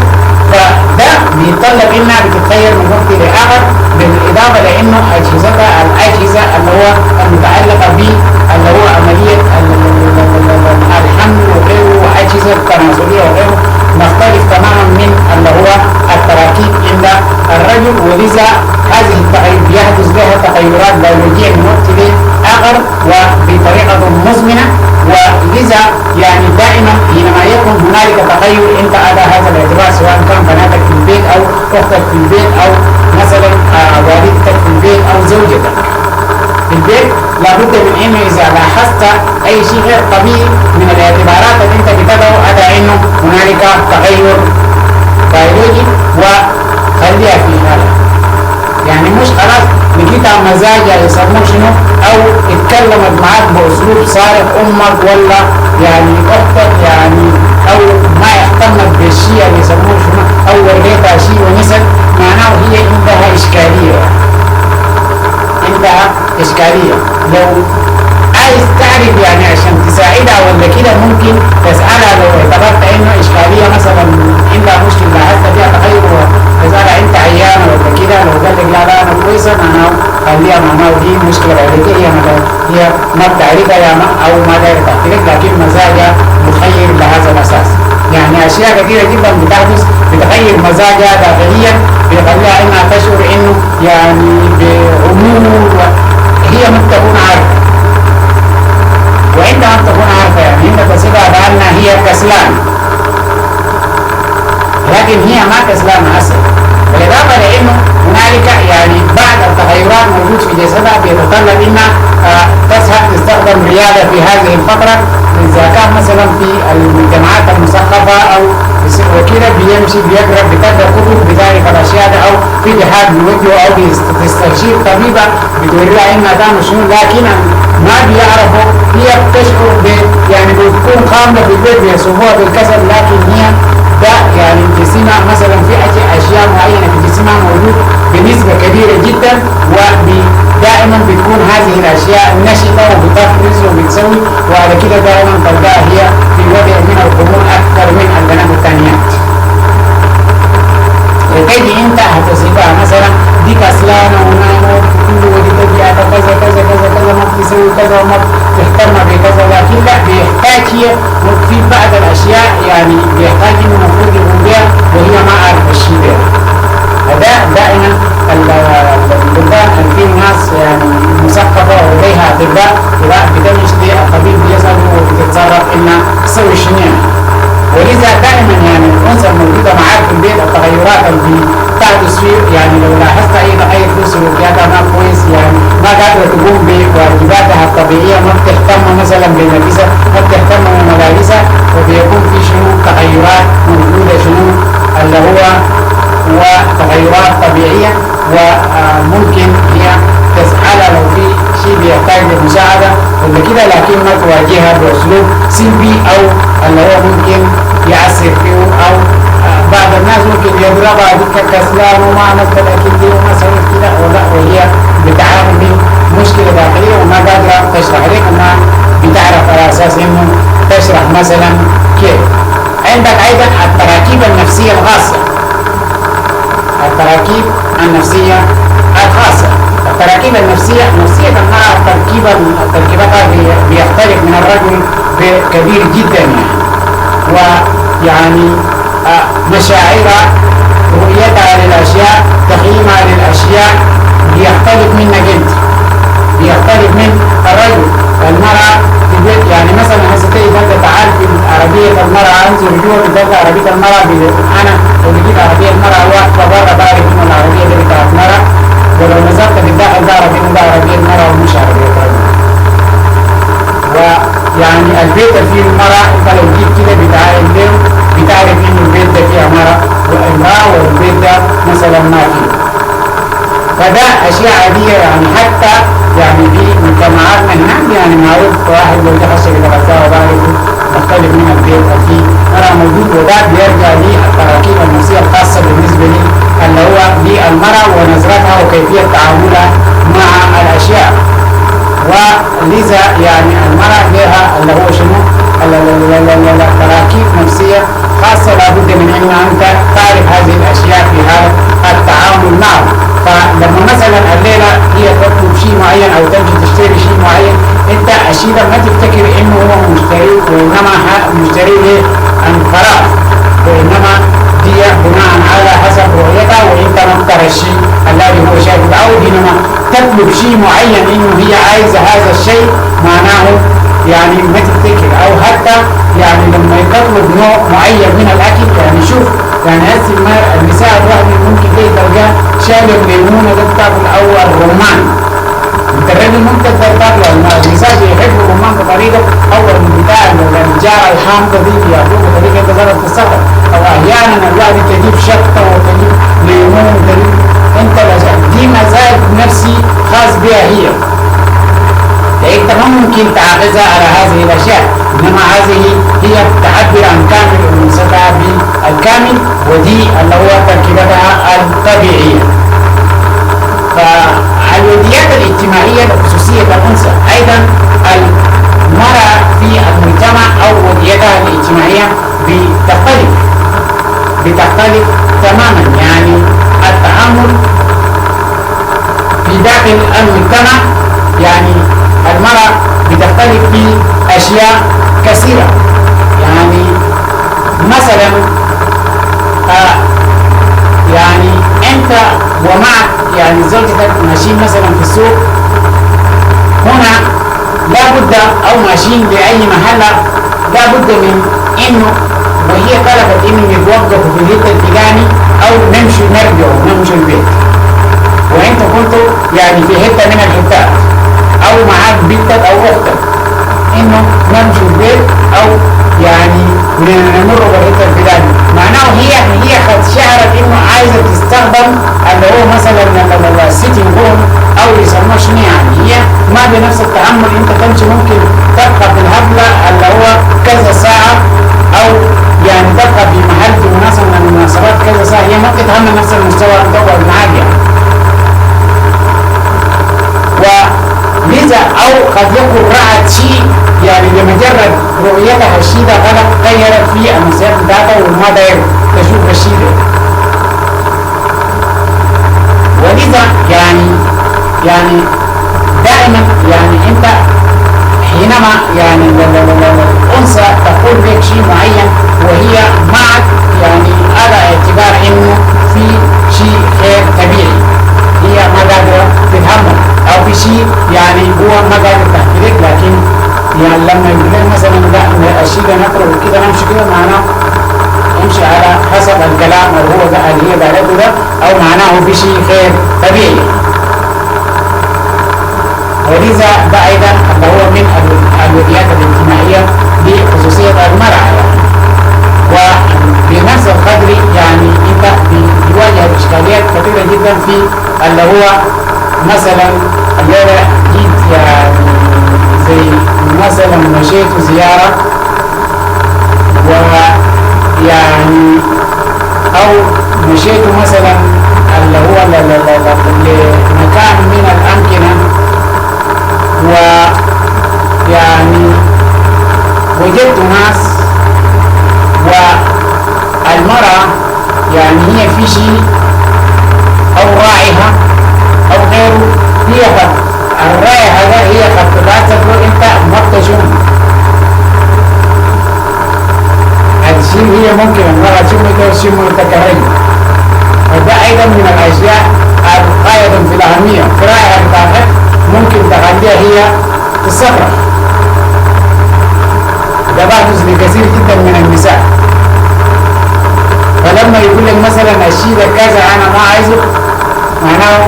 فده بيتطلب انها بتتغير من وقت لاخر، بالاضافه لانه الاجهزه اللي هو المتعلقه به اللي هو عمليه الحمل وغيره واجهزه تناسليه وغيره مختلف تماما من اللي هو التراكيب عند الرجل. ولذا هذه التغير بيحدث لها تغيرات بيولوجيه من وقت لاخر وبطريقه مزمنه. ولذا يعني دائما حينما يكون هنالك تغير انت على هذا الاعتبار، سواء كان بناتك في البيت او اختك في البيت او مثلا والدتك في البيت او زوجتك في البيت، لابد من انه اذا لاحظت اي شيء غير طبيعي من الاعتبارات اللي انت بتدعو على انه هنالك تغير بيولوجي وخليها في حالها. يعني مش خلاص لقيتها مزاجها يسموه شنو او اتكلمت معاك بأسلوب صارف أمك ولا يعني أختك يعني، أو ما اهتمت بالشيء اللي يسموه شنو، أو وريتها شيء ونسيت، معناه هي عندها إشكالية، عندها إشكالية. لو عايز تعرف يعني عشان تساعدها ولا كده ممكن تسألها، لو اعتبرت انه اشكالية مثلا عندها مشكلة حتى فيها تغير، تسألها انت عيان ولا كده، لو قال لك لا لا انا كويسة معناه خليها، معناه دي مشكلة بعدين هي ما بتعرفها يا ما او ما دايرة تحكي، لكن مزاجها مخير لهذا الاساس. يعني اشياء كثيرة جدا بتحدث بتغير مزاجها داخليا، بيخليها انها تشعر انه يعني بأمور هي ما تكون عارفة، وعندما تكون عارفة يعني انت تصفها بأنها هي كسلان، لكن هي ما كسلان أصلا. بالإضافة لأنه هنالك يعني بعض التغيرات موجود في جسدها بيتطلب انها تستخدم رياضة في هذه الفترة، إذا كان مثلا في المجتمعات المثقفة أو وكده بيمشي بيقرأ بتقرأ كتب بتعرف الأشياء ده، أو في جهاد بيوجهه أو بيستشير طبيبة بتقول لها إنها تعمل شنو، لكن ما بيعرفوا، هي بتشعر يعني بتكون خاملة في البيت بيصوبوها بالكسل، لكن هي ده يعني جسمها مثلا في أشياء معينة في جسمها موجود بنسبة كبيرة جدا، ودائما بتكون هذه الأشياء نشطة وبتفرز وبتسوي، وعلى كده دائما تلقاها هي في وضع من الخمول أكثر من البنات الثانيات. وتجي انت هتصيبها مثلا دي كسلانة ونايمة كل وقت تجي كذا كذا كذا كذا ما بتسوي كذا وما بتهتم بكذا، لكن لا بيحتاج هي في بعض الأشياء يعني بيحتاج انه المفروض يقوم بها وهي ما عارف الشيء ده. هذا دائما البلدان اللي فيه ناس يعني مثقفة ولديها أطباء بتمشي الطبيب بيسأله وبتتصرف إنها تسوي شنو، ولذا دائما يعني الأنثى الموجودة معاك في البيت التغيرات اللي تحدث فيه، يعني لو لاحظت أي تغير في سلوكياتها ما كويس، يعني ما قادرة تقوم بواجباتها الطبيعية، ما بتهتم مثلا بملابسها، ما بتهتم بملابسها، وبيكون في شنو تغيرات موجودة شنو اللي هو تغيرات طبيعية، وممكن هي تسألها لو في شيء بيحتاج لمساعدة ولا كده، لكن ما تواجهها بأسلوب سلبي أو اللي هو ممكن يعسر فيه، أو بعض الناس ممكن يضربها ديك كسلان وما عملت الأكل دي وما سويت كده، وهي بتعاني من مشكلة داخلية وما قادرة تشرح لك، وما بتعرف على أساس إنه تشرح مثلا كيف. عندك أيضا التراكيب النفسية الخاصة، التراكيب النفسية الخاصة. التراكيب النفسية نفسية المرأة تركيبتها بيختلف من الرجل بكبير جدا يعني، ويعني مشاعرها رؤيتها للأشياء تقييمها للأشياء بيختلف منك انت، بيختلف من الرجل. المرأة في البيت يعني مثلا حسيتي بدأت تعرف عربية المرأة، انزل جوا بدأت عربية المرأة أنا لو لقيت عربية المرأة واقفة برا بعرف إنه العربية دي بتاعت مرأة، ولو نزلت بالداخل بعرف إنه ده عربية المرأة ومش عربية الرجل. ويعني البيت اللي فيه المرأة انت لو جيت كده بتعرف إنه البيت ده فيه مرأة وامرأة، والبيت ده مثلا ما فيه. فده أشياء عادية يعني، حتى يعني في مجتمعاتنا هناك يعني معروف واحد لو دخل شركة غزاء وبعرفه مختلف من البيت فيه مرأة موجود، وده بيرجع للتراكيب النفسية الخاصة بالنسبة لي اللي هو للمرأة ونظرتها وكيفية تعاملها مع الأشياء. ولذا يعني المرأة لها اللي هو شنو تراكيب نفسية خاصة لابد من أن أنت تعرف هذه الأشياء في حالة التعامل معه. فلما مثلا الليلة هي تطلب شيء معين أو تمشي تشتري شيء معين، أنت الشيء ده ما تفتكر إنه هو مشتري، وإنما مشتري عن فراغ، وإنما دي بناء على حسب رؤيتها وإنت ما ترى الشيء الذي هو شايفه، أو حينما تطلب شيء معين إنه هي عايزة هذا الشيء معناه يعني ما تفتكر، أو حتى يعني لما تطلب نوع معين من الأكل، يعني شوف يعني هسه النساء الواحد ممكن تلقاه شايل الليمونة ده بتاكل أو الرمان، انت الراجل ممكن تاكله، النساء بيحبوا الرمان بطريقة أول من بتاع الجارة الحامضة دي بياكلوه بطريقة انت جرب تستغرب، أو أحيانا الواحد تجيب شطة وتجيب ليمون وتجيب انت دي مزاج نفسي خاص بها هي. فأنت ما ممكن تعرضها على هذه الأشياء، إنما هذه هي تعبر عن كامل أنوثتها بالكامل، ودي اللي هو تركيبتها الطبيعية. فالوديات الاجتماعية لخصوصية الأنثى أيضا، المرأة في المجتمع أو وديتها الاجتماعية بتختلف تماما. يعني التعامل في داخل المجتمع، يعني المرأة بتختلف في أشياء كثيرة. يعني مثلا يعني أنت ومعك يعني زوجتك ماشيين مثلا في السوق، هنا لا بد، أو ماشيين لأي محل، لا بد من إنه وهي طلبت إنه يتوقفوا في الحتة الفلاني أو نمشي البيت، وأنت كنت يعني في حتة من الحتات، أو معاك بنتك أو أختك، إنه نمشي البيت أو يعني نمر بالحتة الفلاني، معناه هي قد شعرت إنه عايزة تستخدم اللي هو مثلا السيتنج روم، أو يسموه شنو، يعني هي ما بنفس التحمل. أنت تمشي ممكن تبقى في الحفلة اللي هو كذا ساعة، أو يعني تبقى في محل في مناسبة من المناسبات كذا ساعة، هي ما بتتحمل نفس المستوى اللي تقعد معاك يعني. ولذا أو قد يكون رأت شيء يعني لمجرد رؤيتها الشيء ده غلط، غيرت في المسيرة بتاعتها وما داير تشوف الشيء ده. ولذا يعني دائما يعني انت حينما يعني الأنثى تقول لك شيء معين وهي معك، يعني على اعتبار انه في شيء غير طبيعي، هي ما قادرة تتحمل، او في شيء يعني هو ما قادر تحكي لك، لكن يعني لما يقول لك مثلا لا الشيء ده نقرأ كده نمشي كده، معناه يمشي على حسب الكلام اللي هو ده اللي هي قالته ده، او معناه في شيء غير طبيعي. ولذا ده ايضا اللي هو من الوديات الاجتماعية بخصوصية المرأة يعني. وبنفس القدر يعني انت بيواجه اشكاليات كثيرة جدا في اللي هو مثلا الليلة جيت يعني زي مثلا مشيت زيارة، ويعني او مشيت مثلا اللي هو لمكان من الامكنة، ويعني وجدت ناس، والمرأة يعني هي في شيء او راعيها او غيره، هي قد الراعي هذا هي قد تقول انت مكتشف هذا الشيء، هي ممكن المرأة تشم متكرر، وده ايضا من الاشياء الغاية في الاهمية. في راعيها بتاعتك ممكن تخليها هي تصرف، ده بحدث لكثير جدا من النساء. فلما يقول لك مثلا الشيء ده كذا انا ما عايزه، معناه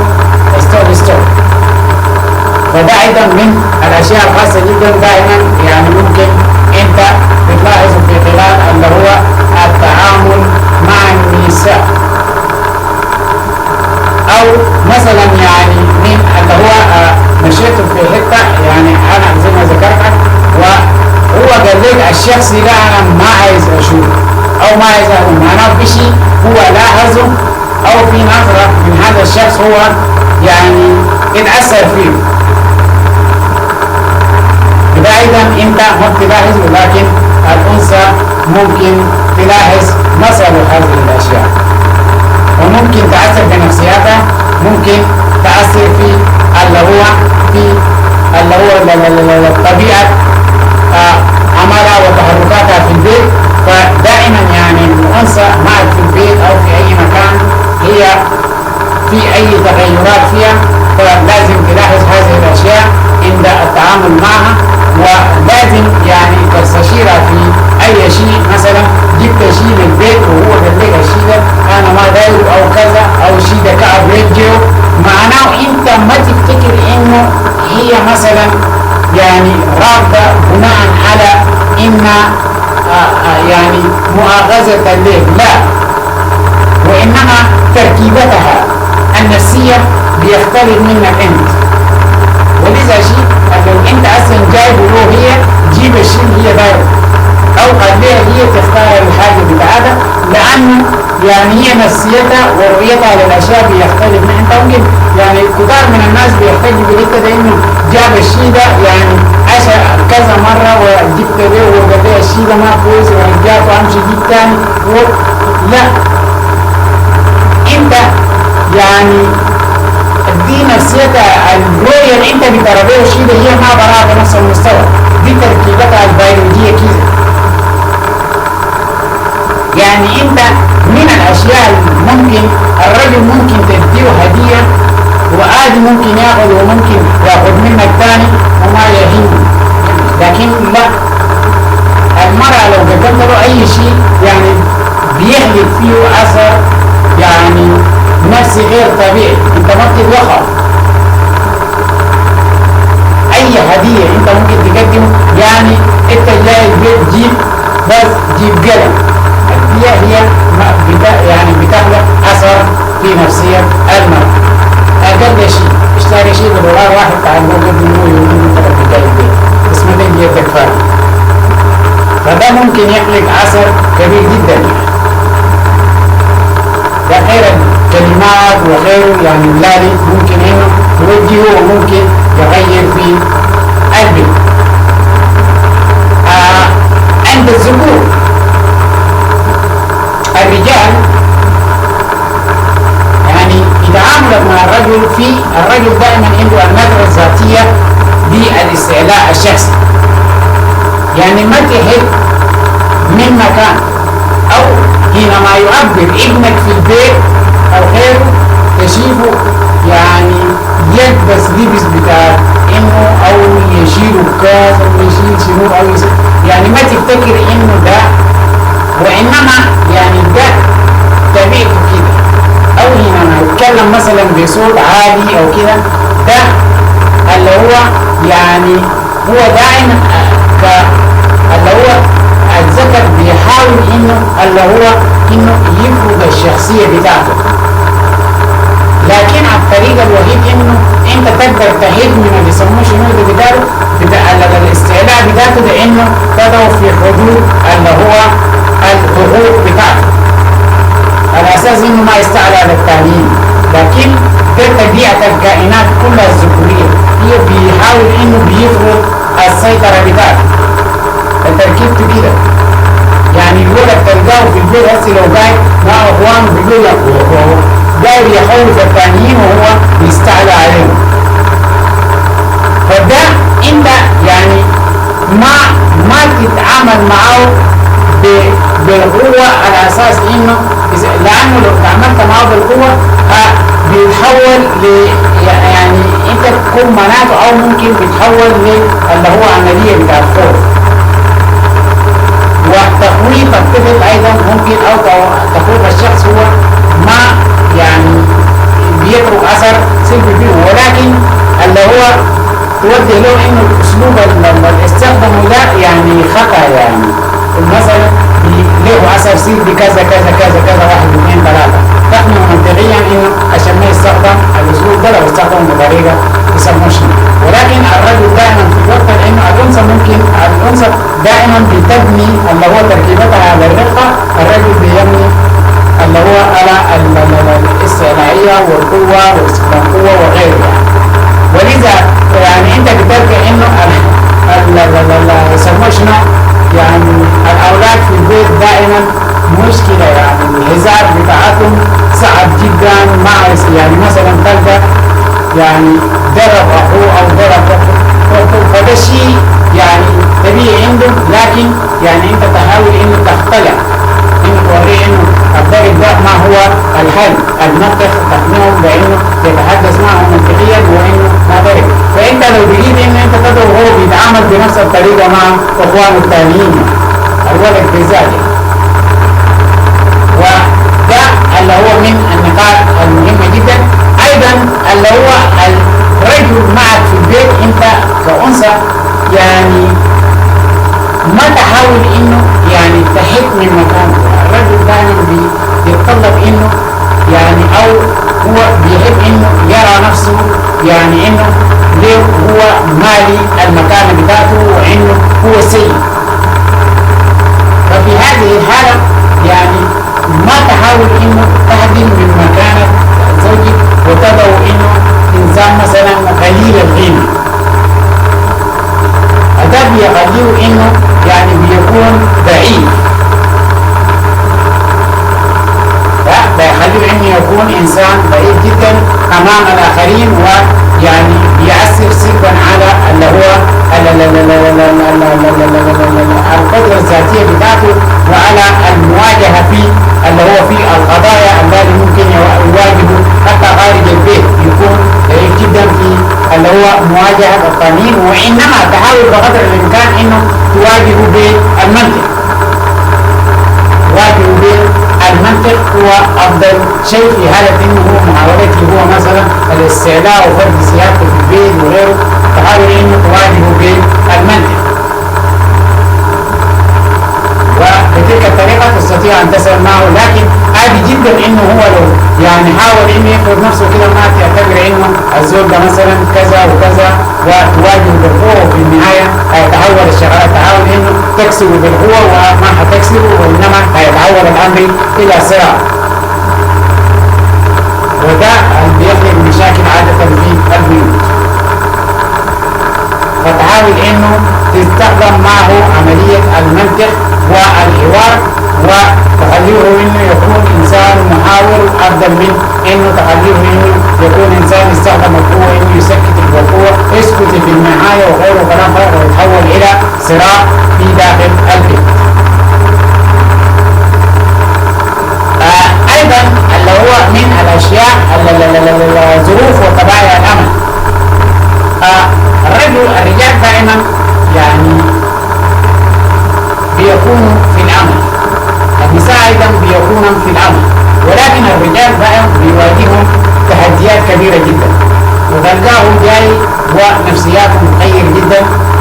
ستوب. فده ايضا من الاشياء الخاصة جدا دائما، يعني ممكن انت بتلاحظ في خلال اللي هو التعامل مع النساء، او مثلا يعني من اللي هو مشيت في حتة، يعني انا زي ما ذكرت وهو قال لك الشخص ده انا ما عايز اشوف او ما عايز اقول، معناه في شيء هو لاحظه او في نظرة من هذا الشخص هو يعني اتأثر فيه. ده ايضا انت ما بتلاحظ، ولكن الانثى ممكن تلاحظ مثل هذه الاشياء، وممكن تأثر بنفسياتها، ممكن تأثر في اللي هو طبيعة عملها وتحركاتها في البيت. فدائما يعني الأنثى معك في البيت أو في أي مكان، هي في أي تغيرات فيها، فلازم تلاحظ هذه الأشياء عند التعامل معها، ولازم يعني تستشيرها في أي شيء. مثلا جبت شيء من البيت وهو قال لك الشيء ده أنا ما دايره أو كذا، أو الشيء ده كعب رجله، معناه أنت ما تفتكر إنه هي مثلا يعني رافضة بناء على إن يعني مؤاخذة له، لا، وإنما تركيبتها النفسية بيختلف منك أنت. ولذا شيء لو انت اصلا جايبه له هي جيب الشيء اللي هي دايره، او خليها هي تختار الحاجه بتاعتها، لانه يعني هي نفسيتها ورؤيتها للاشياء بيختلف. انت ممكن يعني كتار من الناس بيحتاجوا بالحته ده انه جاب الشيء ده يعني عشان كذا مره وجبت له وقال لي الشيء ده ما كويس ورجعت وامشي جيب تاني لا، انت يعني دي نفسيتها الرؤيه اللي انت بتربيه الشيء ده هي ما براها بنفس المستوى، دي تركيبتها البيولوجيه كده. يعني انت من الاشياء ممكن الرجل ممكن تديه هديه وعادي ممكن ياخذ وممكن ياخذ منك تاني وما يهمه، لكن لا، المرأة لو قدمت له اي شيء يعني بيهلك فيه اثر يعني نفسي غير طبيعي، انت ما بتتوقع. اي هدية انت ممكن تقدمه، يعني انت جاي البيت جيب بس جيب قلم، هي يعني بتخلق اثر في نفسية المرأة. اقل شيء اشتري شيء بدولار واحد تعال قدمه يومين ثلاثة جاي البيت اسمه ده جيبتك فارغ، فده ممكن يخلق اثر كبير جدا. ده غير الكلمات وغيره، يعني اللالي ممكن انه يوجهه وممكن يغير في قلبه. عند الذكور الرجال يعني يتعامل مع الرجل، في الرجل دائما عنده النظرة الذاتية بالاستعلاء الشخصي، يعني ما تحب من مكان او حينما يعبر ابنك في البيت او غيره تشيفه يعني يلبس لبس بتاع انه او يشيل كاس او يشيل شنو او يشيل، يعني ما تفتكر انه ده، وانما يعني ده طبيعته كده. او حينما يتكلم مثلا بصوت عالي او كده، ده اللي هو يعني هو دائما اللي هو الذكر بيحاول انه اللي هو انه يفرض الشخصية بتاعته، لكن الطريقة الوحيد انه انت تقدر تهد من اللي يسموه شنو ده بتاعه بتاع الاستعلاء بتاعته، ده انه تضعه في حدود اللي هو الحقوق بتاعته، على اساس انه ما يستعلى على التعليم. لكن ده طبيعة الكائنات كلها الذكورية، هي بيحاول انه بيفرض السيطرة بتاعته، تركيبته كده. يعني الولد تلقاه في البيت هسه لو قاعد مع اخوانه بيقول لك داير يخوف الثانيين وهو يستعلى عليهم، فده انت يعني ما تتعامل معه بالقوة على اساس انه لانه لو تعاملت معه بالقوة بيتحول يعني انت تكون مناته او ممكن بيتحول اللي هو عملية بتاع الخوف. وتخويف الطفل ايضا ممكن او تخويف الشخص هو ما يعني بيترك اثر سلبي فيه، ولكن اللي هو توجه له انه الاسلوب اللي استخدمه ده يعني خطا، يعني مثلا له اثر سلبي كذا كذا كذا كذا واحد اثنين ثلاثه، تحمل منطقيا انه عشان ما يستخدم الاسلوب ده لو استخدم بطريقه يسموه شنو. ولكن الرجل دائما في الوقت انه الانثى ممكن الانثى دائما بتبني اللي هو تركيبتها على الرقه، الرجل بيبني اللي هو على الاستعلاءيه والقوه واستخدام القوه وغيره. ولذا يعني انت بتلقى انه يسموه شنو يعني الاولاد في البيت دائما مشكله، يعني الهزار بتاعتهم صعب جدا، مع يعني مثلا تلقى يعني ضرب اخوه او ضرب اخوه، فده شيء يعني طبيعي عنده، لكن يعني انت تحاول انه تختلع انه توريه انه الضرب ده ما هو الحل، المنطق تقنعهم بانه يتحدث معهم منطقيا وانه ما ضرب. فانت لو بقيت انه انت تدعو هو بيتعامل بنفس الطريقه مع اخوانه الثانيين الولد بذاته، وده اللي هو من النقاط المهمه جدا. ايضا اللي هو الرجل معك في البيت انت كأنثى يعني ما تحاول انه يعني تحط من مكانه، الرجل دائما بيتطلب انه يعني او هو بيحب انه يرى نفسه يعني انه ليه هو مالي المكانة بتاعته وإنه هو سيء. ففي هذه الحالة يعني ما تحاول إنه تهدم من مكانة زوجك وتدعو إنه إنسان مثلا قليل القيمة. هذا بيخليه إنه يعني بيكون ضعيف، بيخليه إنه يكون إنسان ضعيف جدا أمام الآخرين، ويعني بيأثر سلبا على اللي هو القدرة الذاتية بتاعته وعلى المواجهة في اللي هو في القضايا التي ممكن يواجهه حتى خارج البيت، يكون ضعيف جدا في اللي هو مواجهة القانون. وإنما تحاول بقدر الإمكان إنه تواجهه بالمنطق. المنطق هو أفضل شيء في حالة إنه هو محاولته هو مثلا الاستعلاء وفرض سيادته في البيت وغيره، تحاول إنه تواجهه بالمنطق، وبتلك الطريقة تستطيع أن تسأل معه. لكن عادي جدا إنه هو لو يعني حاول إنه يفرض نفسه كده ما تعتبر إنه الزوج ده مثلا كذا وكذا وتواجهه بالقوة، وفي النهاية هيتحول الشغلات، تحاول إنه تكسبه بالقوة وما هتكسبه، وإنما هيتحول الأمر إلى صراع، وده بيخلق مشاكل عادة في البيوت. فتحاول إنه تستخدم معه عملية المنطق والحوار، وتخليه انه يكون انسان محاور افضل من انه تخليه انه يكون انسان يستخدم القوه انه يسكت بالقوه، اسكت في النهايه وغيره كلام فارغ، ويتحول الى صراع في داخل البيت. ايضا اللي هو من الاشياء ظروف وطبائع الامن. الرجال دائما يعني بيكونوا في العمل، النساء ايضا بيكونوا في العمل، ولكن الرجال دائما بيواجههم تحديات كبيره جدا، وتلقاهم جاي ونفسياتهم متغير جدا،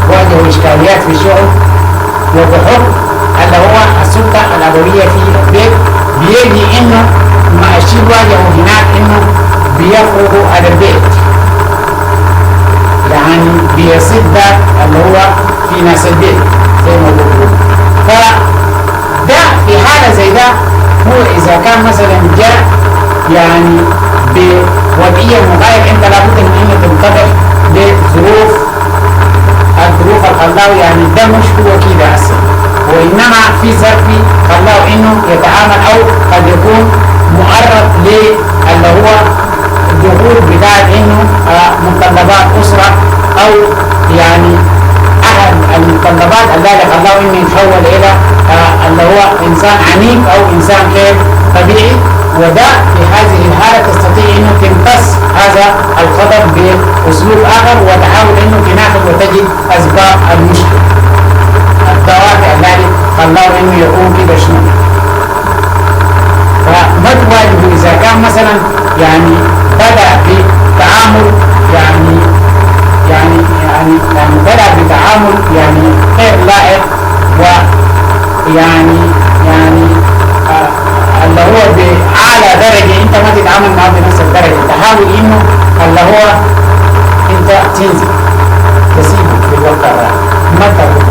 واجهوا اشكاليات في الشغل، وبحكم اللي هو السلطه الابويه في البيت بيجي انه ما الشيء واجهوا هناك انه بيفرضوا على البيت، يعني بيصد اللي هو في ناس البيت زي ما بيقولوا. فده في حالة زي ده هو إذا كان مثلا جاء يعني بوضعية مغاير، أنت لابد من أن تنتبه لظروف الظروف الخلاوي، يعني ده مش هو كده أصلا، وإنما في ظرف خلاه إنه يتعامل أو قد يكون مؤرد للي هو الدخول بتاع إنه متطلبات أسرة، أو يعني أحد المتطلبات التي خلاه إنه يتحول إلى اللي هو إنسان عنيف أو إنسان غير طبيعي. وده في هذه الحالة تستطيع إنه تمتص هذا الخطر بأسلوب آخر، وتحاول إنه تناقش وتجد أسباب المشكلة، الدوافع التي خلاه إنه يكون كده شنو. فما تواجهه إذا كان مثلا يعني بدأ بتعامل يعني بدأ بتعامل يعني غير لائق، ويعني اللي هو بأعلى درجة أنت ما تتعامل معه بنفس الدرجة، تحاول إنه اللي هو أنت تنزل تسيبه في الوقت الراهن، ما تربطه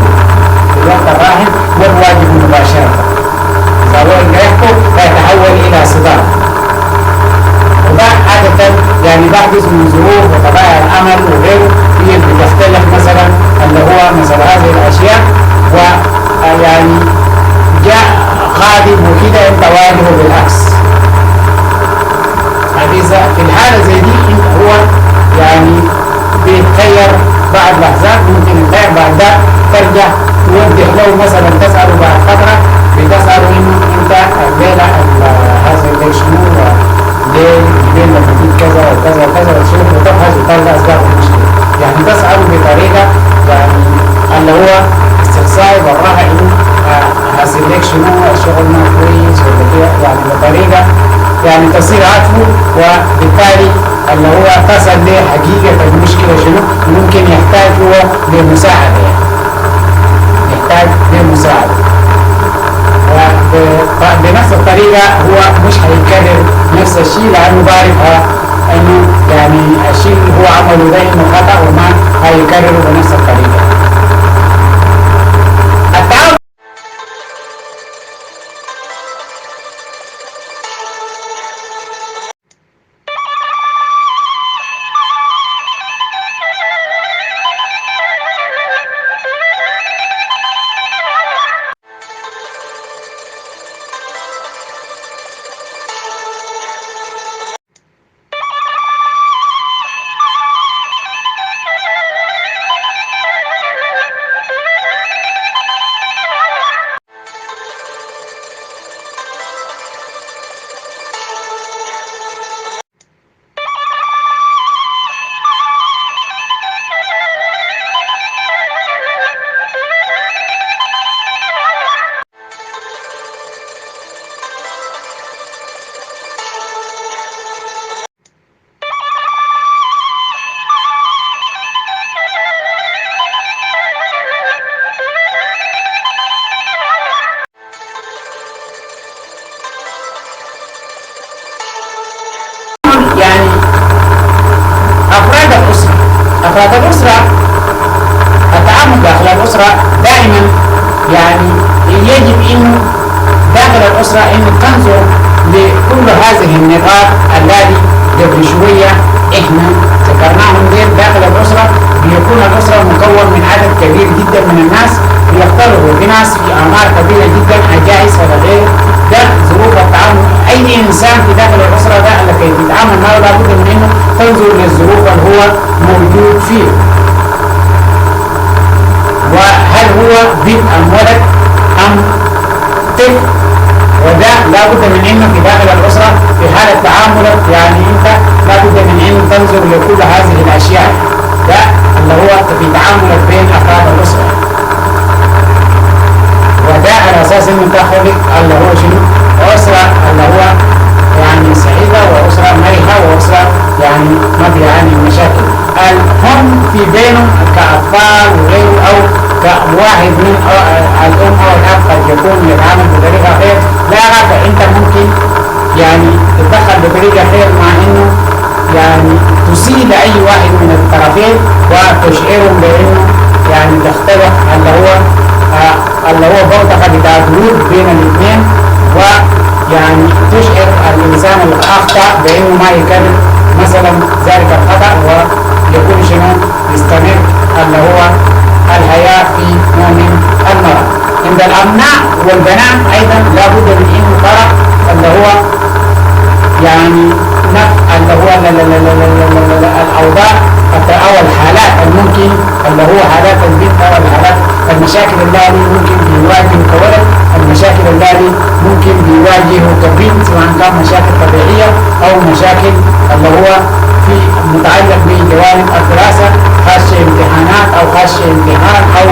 في الوقت الراهن وتواجهه مباشرة. إذا هو جرحته فيتحول إلى صدام، وده عادة يعني بحدث من ظروف وطبائع العمل وغيره، هي بتختلف مثلا اللي هو مثل هذه الأشياء، ويعني جاء خادم وكده انت واجهه بالعكس. في الحالة زي دي هو يعني بيتغير بعد لحظات، ممكن يتغير بعد ده ترجع توضح له مثلا، تسأله بعد فترة بتسأله انه انت الليلة هذا الليل شنو، ليه لما تجيب كذا وكذا وكذا وتشوف وتفحص وتلقى اسباب المشكلة، يعني تسأله بطريقة يعني اللي هو استقصائي بالراحة انه حاصل لك شنو، الشغل ما كويس ولا كده، يعني بطريقة يعني تصير عارفه، وبالتالي اللي هو تصل لحقيقة المشكلة شنو، ممكن يحتاج هو لمساعدة، يعني يحتاج لمساعدة. وبنفس الطريقة هو مش هيكرر نفس الشيء، لأنه بعرف انه يعني الشيء اللي هو عمله ده انه خطأ وما هيكرره بنفس الطريقة. التعاون يعني أفراد الأسرة التعامل داخل الأسرة دائما يعني يجب إنه داخل الأسرة إنه تنظر لكل هذه النقاط التي قبل شوية إحنا ذكرناهم داخل الأسرة. بيكون الأسرة مكون من عدد كبير جدا من الناس، بيختلطوا بناس في أعمار كبيرة جدا، عجائز ولا غيره. ده ظروف التعامل. أي إنسان في داخل الأسرة ده لكي يتعامل معه لابد من إنه تنظر للظروف اللي هو موجود فيه، وهل هو بنت أم ولد أم طفل. وده لابد من انه في داخل الاسره في حاله تعاملك يعني انت لابد من انه تنظر لكل هذه الاشياء. ده اللي هو في تعاملك بين افراد الاسره، وده على اساس انه تخلق اللي هو شنو اسره اللي هو يعني سعيده واسره مرحه واسره يعني ما بيعاني من مشاكل. هم في بينهم كاطفال وغيره او كواحد من الام او الاب قد يكون يتعامل بطريقه غير لا انت ممكن يعني تتدخل بطريقه خير مع انه يعني تسيء لاي واحد من الطرفين وتشعرهم بانه يعني تختلف اللي هو بوتقه بتاع الود بين الاثنين، ويعني تشعر الانسان الاخطا بانه ما يكرر مثلا ذلك الخطا ويكون شنو يستمر اللي هو الحياه في نوع من المرض. عند الأبناء والبنات أيضا لابد من إنه طرف اللي هو يعني اللي هو الأوضاع أو الحالات الممكن اللي هو حالات البنت أو الحالات المشاكل التي ممكن بيواجه كولد، المشاكل التي ممكن بيواجهه كبنت، سواء كان مشاكل طبيعية أو مشاكل اللي هو في متعلق بجوانب الدراسة، خاصة امتحانات أو خاصة امتحان أو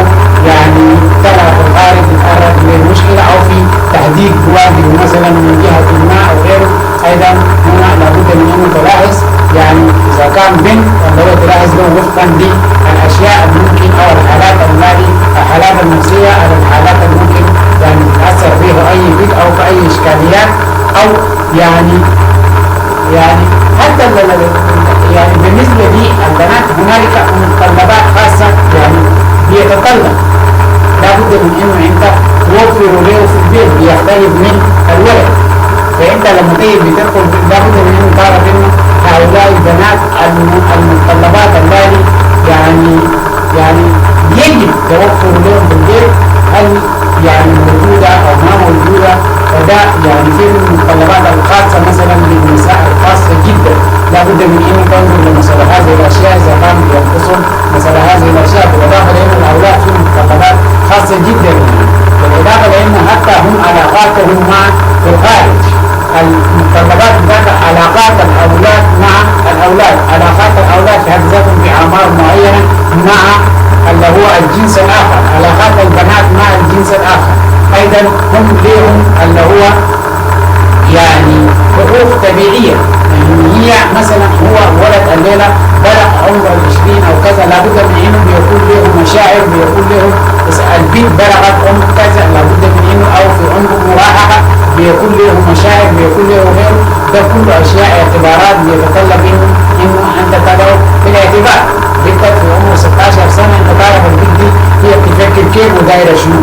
يعني طلع في الخارج يتعرض لمشكلة أو في تحديد واجب مثلا من جهة ما أو غيره. أيضا هنا لابد من أنه تلاحظ يعني إذا كان بنت اللي هو تلاحظ له وفقا للأشياء الممكن أو الحالات النفسية أو الحالات الممكن يعني تتأثر فيها أي بنت أو في أي إشكاليات أو يعني حتى يعني بالنسبة للبنات هنالك متطلبات خاصة يعني بيتطلب لابد من انه انت توفر له في البيت بيختلف من الولد. فانت لما تيجي بتدخل لابد من انه تعرف انه هؤلاء البنات المتطلبات التي يعني يجب توفر لهم في البيت هل يعني موجودة او ما موجودة. وده يعني في المتطلبات الخاصة مثلا للنساء الخاصة جدا لابد من انه تنظر لمثلا هذه الاشياء اذا كان ينقصهم مثلا هذه الاشياء، بالاضافه لان الاولاد فيهم متطلبات خاصه جدا، بالاضافه لان حتى هم علاقاتهم مع الخارج، المتطلبات ذات علاقات الاولاد مع الاولاد، علاقات الاولاد في حد ذاتهم في اعمار معينه مع اللي هو الجنس الاخر، علاقات البنات مع الجنس الاخر ايضا هم لهم اللي هو يعني حقوق طبيعيه. يعني هي مثلا هو ولد الليله بلغ عمر 20 او كذا لابد من انه بيكون له مشاعر، بيكون له البنت بلغت عمر كذا لابد من انه او في عمر مراهقه بيكون له مشاعر، بيكون له غير، ده كله اشياء اعتبارات بيتطلب انه انت تدعو بالاعتبار. بنتك في عمر 16 سنه انت تعرف البنت دي هي بتفكر كيف ودايره شنو،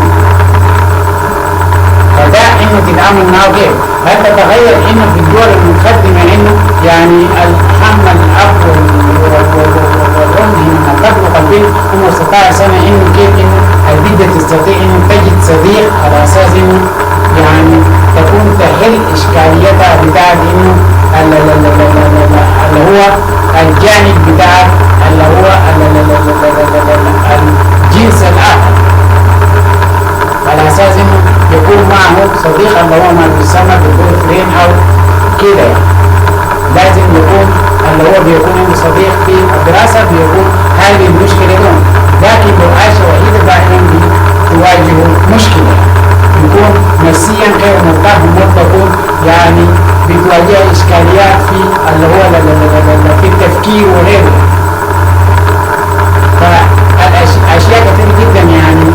فده انه تتعامل معه كيف. هل تتخيل انه في الدول المتقدمه انه يعني الحم الاب والام هنا قبل قلبين عمر 16 سنه انه كيف انه البنت تستطيع انه تجد صديق على اساس انه يعني تكون تحل اشكاليتها بتاعت انه اللي هو الجانب بتاع اللي هو الجنس الاخر، على اساس انه يكون معه صديق اللي هو ما بيسمى بالبوي فريند او كده. لازم يكون اللي هو بيكون عنده صديق في الدراسه بيكون هذه المشكله لهم، لكن لو عاش وحيدا دائما بتواجهه مشكله، يكون نفسيا غير مرتاح ومطلق، يعني بتواجه اشكاليات في اللي هو في التفكير وغيره. فالاشياء كثير جدا يعني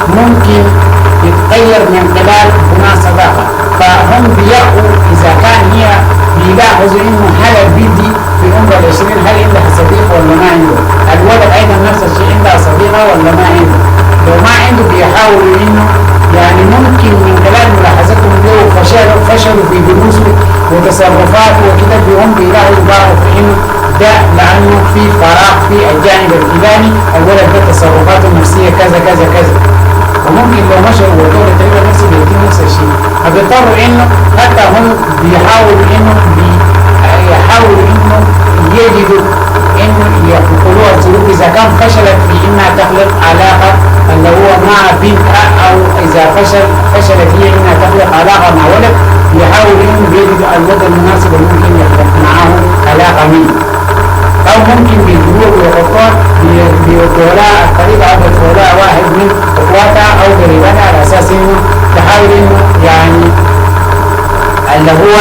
ممكن يتغير من خلال بناء صداقه. فهم بيقوا اذا كان هي بيلاحظوا انه هل البنت دي في عمر ال20 هل عندها صديق ولا ما عنده، الولد ايضا نفس الشيء عندها صديقه ولا ما عنده. لو ما عنده بيحاولوا انه يعني ممكن من خلال ملاحظتهم له فشلوا في دروسه وتصرفاته وكده بيهم بيلاحظوا بعض في انه ده لانه في فراغ في الجانب الفلاني، الولد ده تصرفاته النفسيه كذا كذا كذا. وممكن لو مشوا وقالوا تقريبا نفس بيتم نفس الشيء، فبيضطروا انه حتى هم بيحاولوا انه يجدوا انه يقولوا السلوك اذا كان فشلت في انها تخلق علاقه اللي هو مع بنتها، او اذا فشلت هي انها تخلق علاقه مع ولد، يحاولوا انه يجدوا الولد المناسب اللي ممكن يخلق معه علاقه منه، او ممكن بيجيبوه ويحطوه بيدولها الطريقه او بيدولها واحد من اخواتها او قريباتها على اساس انه تحاول انه يعني اللي هو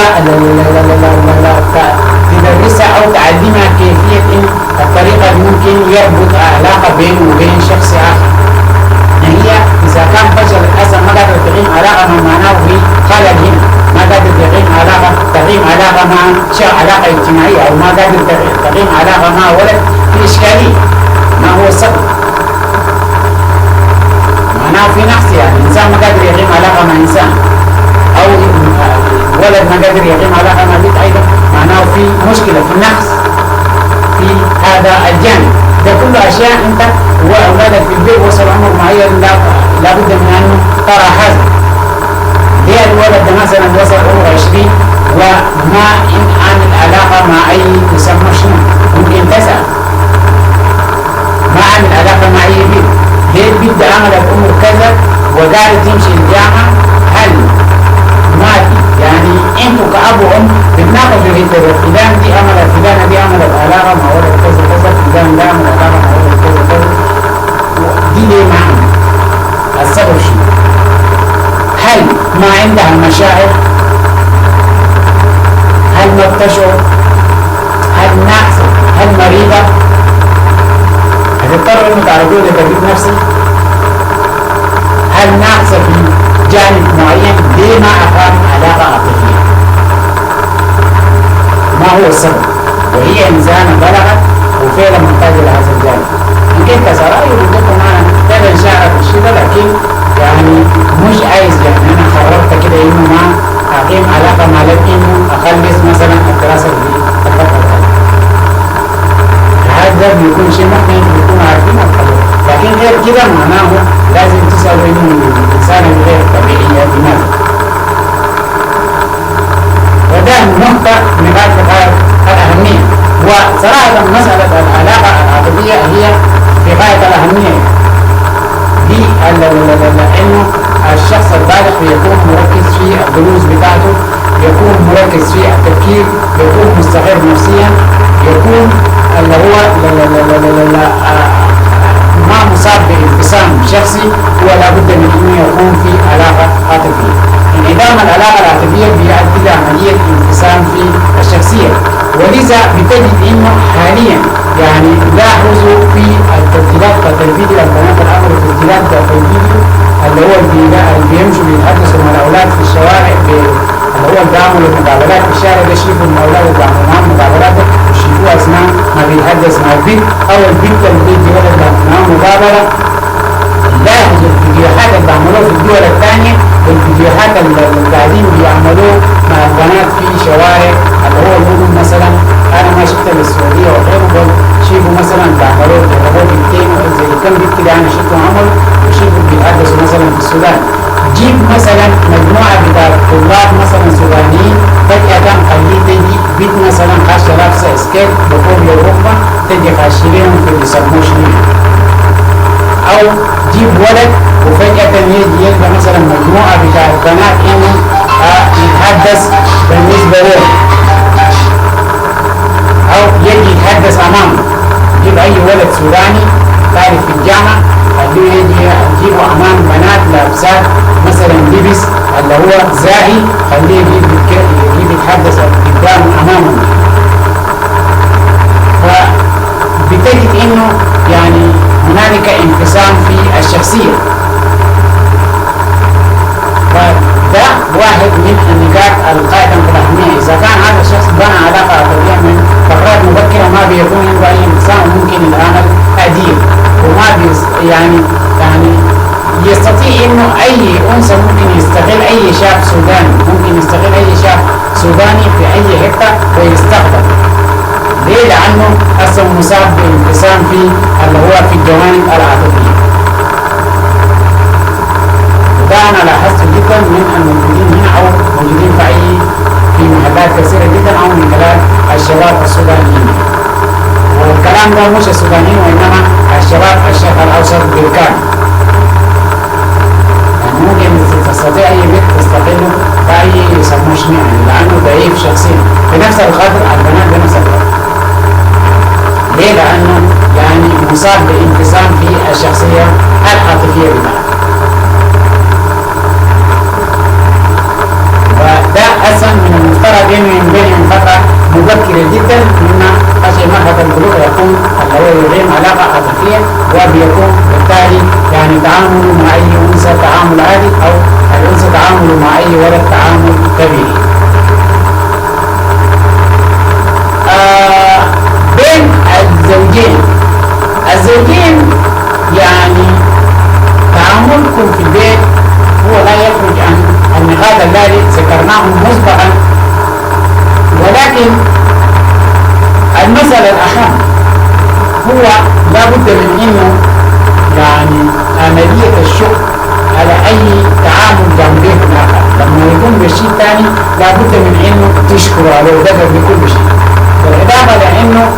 تدرسها او تعلمها كيفيه ان الطريقه اللي ممكن يربط علاقه بينه وبين شخص اخر. هي اذا كان فشل اصلا ما قادر تقيم علاقه ما معناه في خلل هنا، ما قادر تقيم علاقه مع علاقه اجتماعيه، او ما قادر تقيم علاقه مع ولد في اشكاليه، ما هو السبب؟ معناه في نقص، يعني انسان ما قادر يقيم علاقه مع انسان، او ولد ما قادر يقيم علاقه مع بنت، ايضا معناه في مشكله، في نقص في هذا الجانب. ده كله اشياء انت واولادك في البيت وصل عمر معين لابد من انه ترى هذا. ليه الولد ده مثلا وصل عمر 20 وما عامل علاقه مع اي يسمى شنو؟ ممكن تسال ما عامل علاقه مع اي بنت. ليه البنت ده عملت عمر كذا وقاعده تمشي الجامعه؟ هل ما يعني انتوا كأب وام بتناقشوا في فلان دي عملت فلانه دي عملت علاقه مع ولد كذا كذا، فلان ده عمل علاقه مع ولد كذا كذا، دي ليه معنى؟ السبب شنو؟ هل ما عندها مشاعر؟ هل ما بتشعر؟ هل ناقصه؟ هل مريضه؟ هتضطر انه تعرضوا لتدريب نفسي؟ هل ناقصه في جانب معين؟ ليه ما أقام علاقة عاطفية؟ ما هو السبب؟ وهي إنسانة بلغت وفعلا محتاجة لهذا الجانب. يمكن كسرائي يقولوا معنا فعلا شعرت الشيء ده، لكن يعني مش عايز، يعني أنا قررت كده إنه ما أقيم علاقة مع لك إنه أخلص مثلا الدراسة في الفترة دي. هذا بيكون شيء ممكن يكون عارفين القدر، لكن غير كده معناه لازم تسأل إنه الإنسان غير طبيعية لماذا؟ وده نقطة من الأهمية. وصراحة مسألة العلاقة العاطفية هي في غاية الأهمية إنه الشخص البالغ يكون مركز في الدروس بتاعته، يكون مركز في التفكير، يكون مستقر نفسيا، يكون اللي هو ما مصاب بانفصام شخصي، هو لابد من انه يكون في علاقه عاطفيه. انعدام العلاقه العاطفيه بيؤدي الى عمليه انفصام في الشخصيه، ولذا بتجد انه حاليا يعني لاحظوا في التسجيلات بتاعت الفيديو، البنات الامر التسجيلات بتاعت الفيديو اللي هو اللي بيمشوا بيتحدثوا مع الاولاد في الشوارع بيعملوا مقابلات في الشارع ده شيفوا المولاد وبيعملوا معاهم مقابلات وشيفوا أثناء ما بيتحدث مع البنت أو البنت اللي بيجي ولد بيعملوا معاهم مقابلة. لاحظ الفيديوهات اللي بيعملوها في الدول الثانية والفيديوهات اللي قاعدين بيعملوه مع البنات في شوارع اللي هو المدن مثلا. أنا ما شفتها بالسعودية وغيره بل شيفوا مثلا بيعملوه جربوه بنتين زي كم بنت كده أنا شفتهم عملوا وشيفوا بيتحدثوا مثلا في السودان. جيب مثلا مجموعة بتاع طلاب مثلا سودانيين فجأة خليه تجي بنت مثلا خاشة لابسة سكيت بفوق للركبة تجي خاشيلهم في اللي يسموه شنو. أو جيب ولد وفجأة يجي يلقى مثلا مجموعة بتاع بنات إنه يتحدث بالنسبة له أو يجي يتحدث أمامه. جيب أي ولد سوداني طالب في الجامعة خليه يجي يجيبوا أمام بنات لابسات مثلا لبس اللي هو زاهي خليه يجيب يتحدث قدام أمامهم. فبتجد إنه يعني هنالك انقسام في الشخصية. فده واحد من النقاط القائمة الأهمية. إذا كان هذا الشخص بنى علاقة عاطفية من فترات مبكرة ما بيكون عنده أي انقسام وممكن العمل أديب وما يعني يستطيع إنه أي أنثى ممكن يستغل أي شاب سوداني ممكن يستغل أي شاب سوداني في أي حتة ويستخدم. ليه؟ لأنه أصلا مصاب بانقسام في اللي هو في الجوانب العاطفية. وده أنا لاحظته جدا من الموجودين هنا أو موجودين في محلات كثيرة جدا أو من خلال الشباب السودانيين. والكلام ده مش السودانيين وإنما الشباب الشرق الأوسط بالكامل. يعني ممكن تستطيع أي بيت تستغله بأي يسموه شنو يعني لأنه ضعيف شخصيا. بنفس القدر البنات بنفس القدر. ليه؟ لأنه يعني مصاب بانقسام في الشخصية العاطفية بتاعته. وده أصلا من المفترض إنه ينبني من فترة مبكرة جدا مما أجل مرحلة البلوغ يكون اللي هو يقيم علاقة عاطفية وبيكون بالتالي يعني تعامله مع أي أنثى تعامل عادي أو الأنثى تعامله مع أي ولد تعامل طبيعي. بين الزوجين يعني تعاملكم في البيت هو لا يخرج عن النقاط التي ذكرناهم مسبقا. ولكن المسألة الأهم هو لا بد من إنه يعني عملية الشكر على أي تعامل جانبي آخر. لما يكون بشيء ثاني لا بد من إنه تشكر عليه وتقدر بكل شيء. بالإضافة لأنه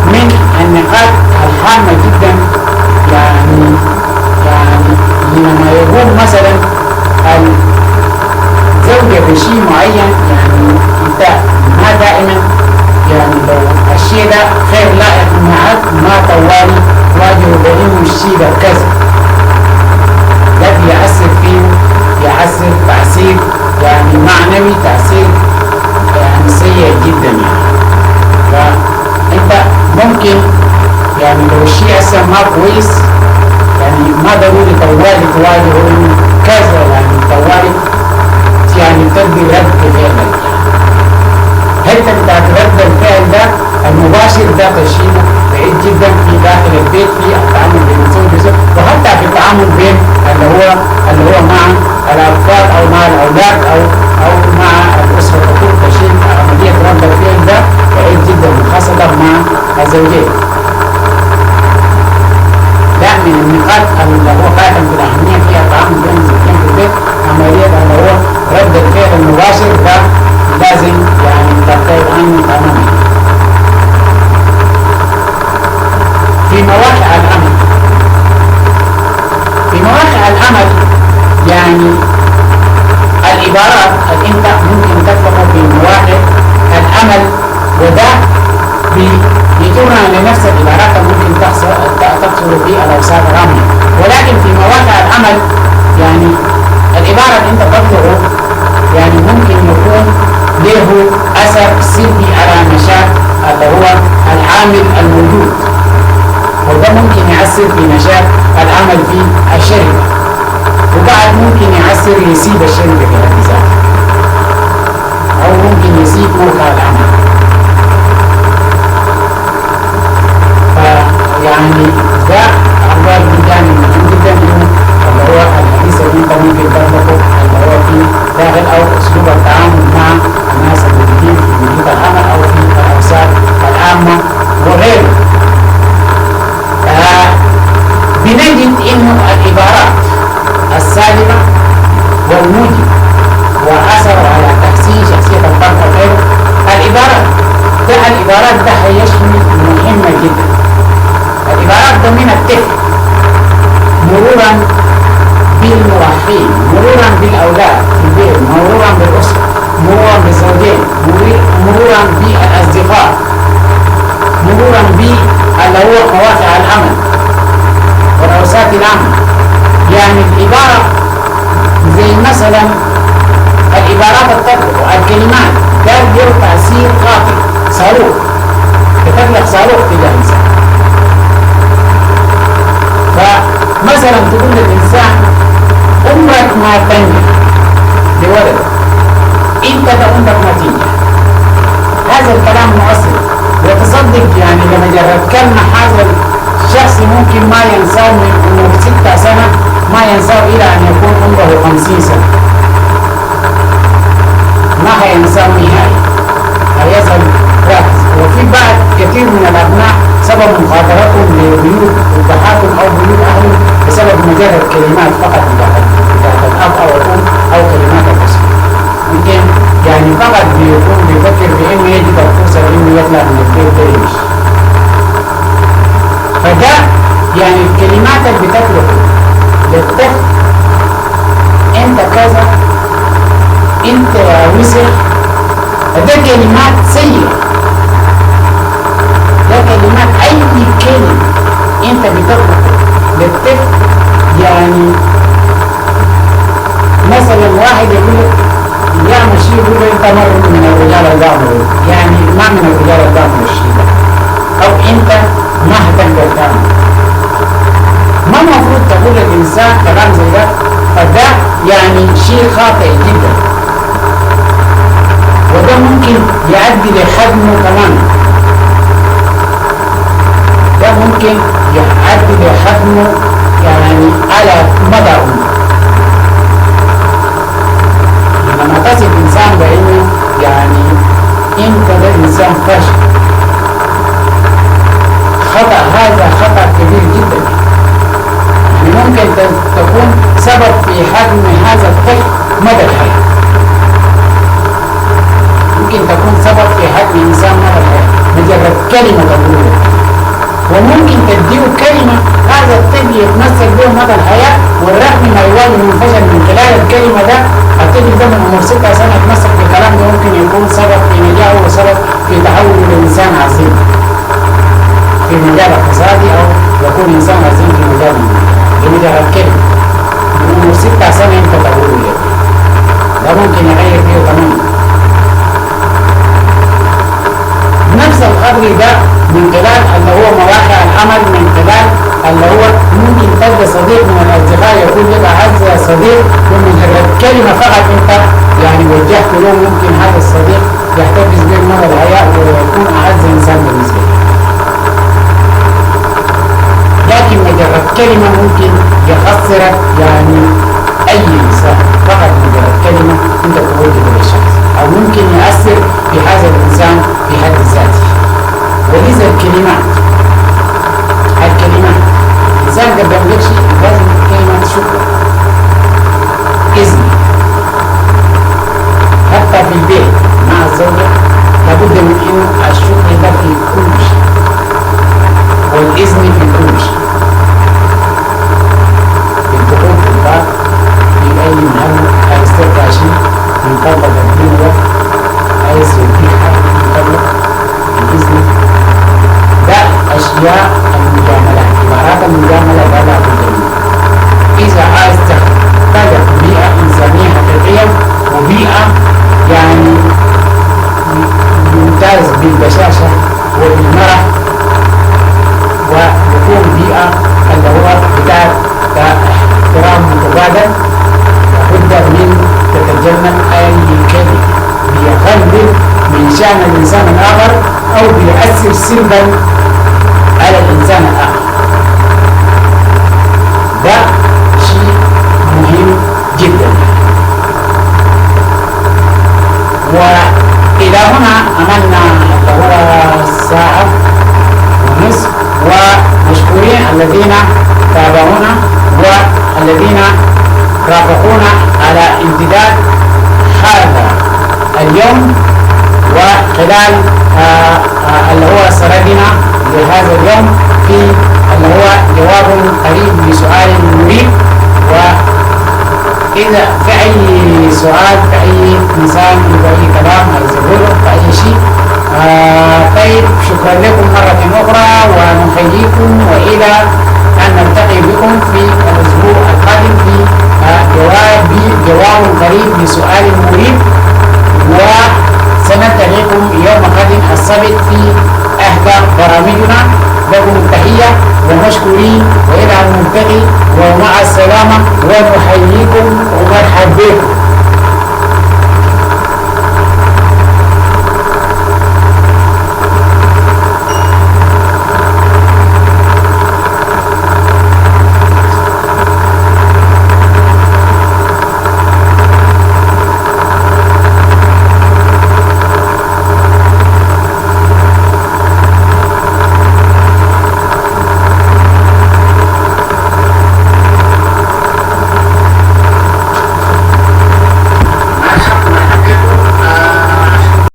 من النقاط الهامة جدا يعني لما يقول مثلا الزوجة بشيء معين يعني انت ما دائما يعني لو الشيء ده خير لائق معك ما طوالي واجهه بأنه الشيء ده كذا ده بيأثر فيه يأثر تأثير يعني معنوي تأثير يعني سيء جدا فانت ممكن يعني لو الشيء أصلا ما كويس يعني ما ضروري طوالي تواجهه انه كذا يعني طوالي يعني تدي رد فعلك. حتى بتاعت رد الفعل ده المباشر ده تشيله بعيد جدا في داخل البيت في التعامل بين الزوج والزوج وحتى في التعامل بين اللي هو مع الأطفال أو مع الأولاد أو مع الأسرة ككل. تشيل عملية رد الفعل ده بعيد جدا خاصة مع الزوجين. ده من النقاط اللي هو قائم بالأهمية فيها التعامل بين الزوجين في البيت. عملية اللي هو رد الفعل المباشر ده لازم يعني تبتعد عنه تماما. في مواقع العمل يعني العبارات اللي انت ممكن تطلقه في مواقع العمل وده بيجرنا لنفس العبارات اللي ممكن تحصل في الأوساط الرامية. ولكن في مواقع العمل يعني العبارة اللي انت تطلقه يعني ممكن يكون له أثر سلبي على نشاط اللي هو العامل الموجود وده ممكن يؤثر في نشاط العمل في الشركة وبعد ممكن يؤثر يسيب الشركة في حد ذاتها. انت ممكن تطبقه اللي هو في داخل او اسلوب التعامل مع الناس الموجودين في بيوت العمل او في الاوساط العامه وغيره. بنجد انه العبارات السالبه والموجب واثره على تحسين شخصيه الفرد وغيره، العبارات ده هيشمل مهمه جدا. العبارات ده من الطفل مرورا بالمرحين، مرورا بالاولاد في البيت، مرورا بالاسره، مرورا بالزوجين، مرورا بالاصدقاء، مرورا باللي هو مواقع العمل والاوساط العمل. يعني العباره زي مثلا العبارات التطلق الكلمات ده له تاثير قاطع، صاروخ تطلق صاروخ تجاه الانسان. فمثلا تقول للانسان عمرك ما تنجح لولد، انت ده عمرك ما تنجح، هذا الكلام مؤثر. وتصدق يعني لما جربت كلمة هذا الشخص ممكن ما ينساه من عمر 6 سنة ما ينساه إلى أن يكون عمره 50 سنة، ما هينساه نهائي، هيظل راكز. وفي بعض كثير من الأبناء سبب مخاطرتهم لبيوت أبهاتهم أو بيوت أهلهم بسبب مجرد كلمات فقط بتاعت الأب أو الأم أو كلمات الأسرة. يمكن يعني فقط بيكون بيفكر بأنه يجد الفرصة إنه يطلع من البيت ده يمشي. فده يعني الكلمات اللي بتطلق للطفل أنت كذا، أنت يا وسخ، ده كلمات سيئة. ده كلمات أي كلمة أنت بتطلق للطفل، يعني مثلا واحد يقول لك يا مشي، يقول انت مر من الرجال الضامر، يعني ما من الرجال الضامر الشيء ده، او انت ما هتقدر تعمل. ما المفروض تقول للانسان كلام زي ده؟ فده يعني شيء خاطئ جدا، وده ممكن يؤدي لحجمه كمان، ده ممكن يؤدي لحجمه يعني على مدى عمره. لما تصف إنسان بأنه يعني أنت ده إنسان فاشل، خطأ، هذا خطأ كبير جدا. يعني ممكن تكون سبب في حجم هذا الطفل مدى الحياة، ممكن تكون سبب في حجم إنسان مدى الحياة مجرد كلمة تقولها. وممكن تديه كلمة هذا الطفل يتمسك به مدى الحياة، والرغم ما يواجه من فشل من خلال الكلمة ده، الطفل ده من عمر 6 سنة يتمسك بالكلام ده ممكن يكون سبب في نجاحه وسبب في تحوله لإنسان عظيم في مجال اقتصادي، أو يكون إنسان عظيم في مجال بمجرد كلمة. من عمر 6 سنة أنت تقوله له ده ممكن يغير فيه تماما. نفس القدر ده من خلال اللي هو مواقع العمل، من خلال اللي هو ممكن تلقى صديق من الاصدقاء يكون لك اعز صديق، بمجرد كلمه فقط انت يعني وجهت له، ممكن هذا الصديق يحتفظ به مدى الحياه ويكون اعز انسان بالنسبه له. لكن مجرد كلمه ممكن يخسرك يعني اي انسان، فقط مجرد كلمه انت توجهها للشخص، او ممكن يؤثر في هذا الانسان في حد ذاته. ولذا الكلمات الإنسان قدم لك شيء لازم كلمة شكر، إذن، حتى في البيت مع الزوجة لابد من إنه الشكر ده في كل شيء، والإذن في كل شيء، في الدخول في الباب، في أي محل، عايز ترجع شيء من فضلك الدين ده، عايز يديك حاجة من فضلك الإذن. ده أشياء المجاملات، عبارات المجاملة ده لا بد منها. إذا عايز تخلق بيئة إنسانية حقيقية وبيئة يعني ممتاز بالبشاشة وبالمرح، ويكون بيئة اللي هو بتاعت احترام متبادل، لابد من تتجنب أي كلمة بيقلل من شأن الإنسان الآخر أو بيؤثر سلبا على الإنسان الآخر. ده شيء مهم رافقونا على امتداد هذا اليوم وخلال اللي هو سردنا لهذا اليوم في اللي هو جواب قريب لسؤال مريب. وإذا في أي سؤال في أي إنسان في أي كلام عايز يقوله في أي شيء طيب شكرا لكم مرة أخرى ونحييكم وإلى أن نلتقي بكم في الأسبوع القادم في جواب قريب لسؤال مريب. وسنلتقيكم يوم غد السبت في إحدى برامجنا. لكم التحية ومشكورين وإلى أن نلتقي ومع السلامة ونحييكم ومرحبا بكم.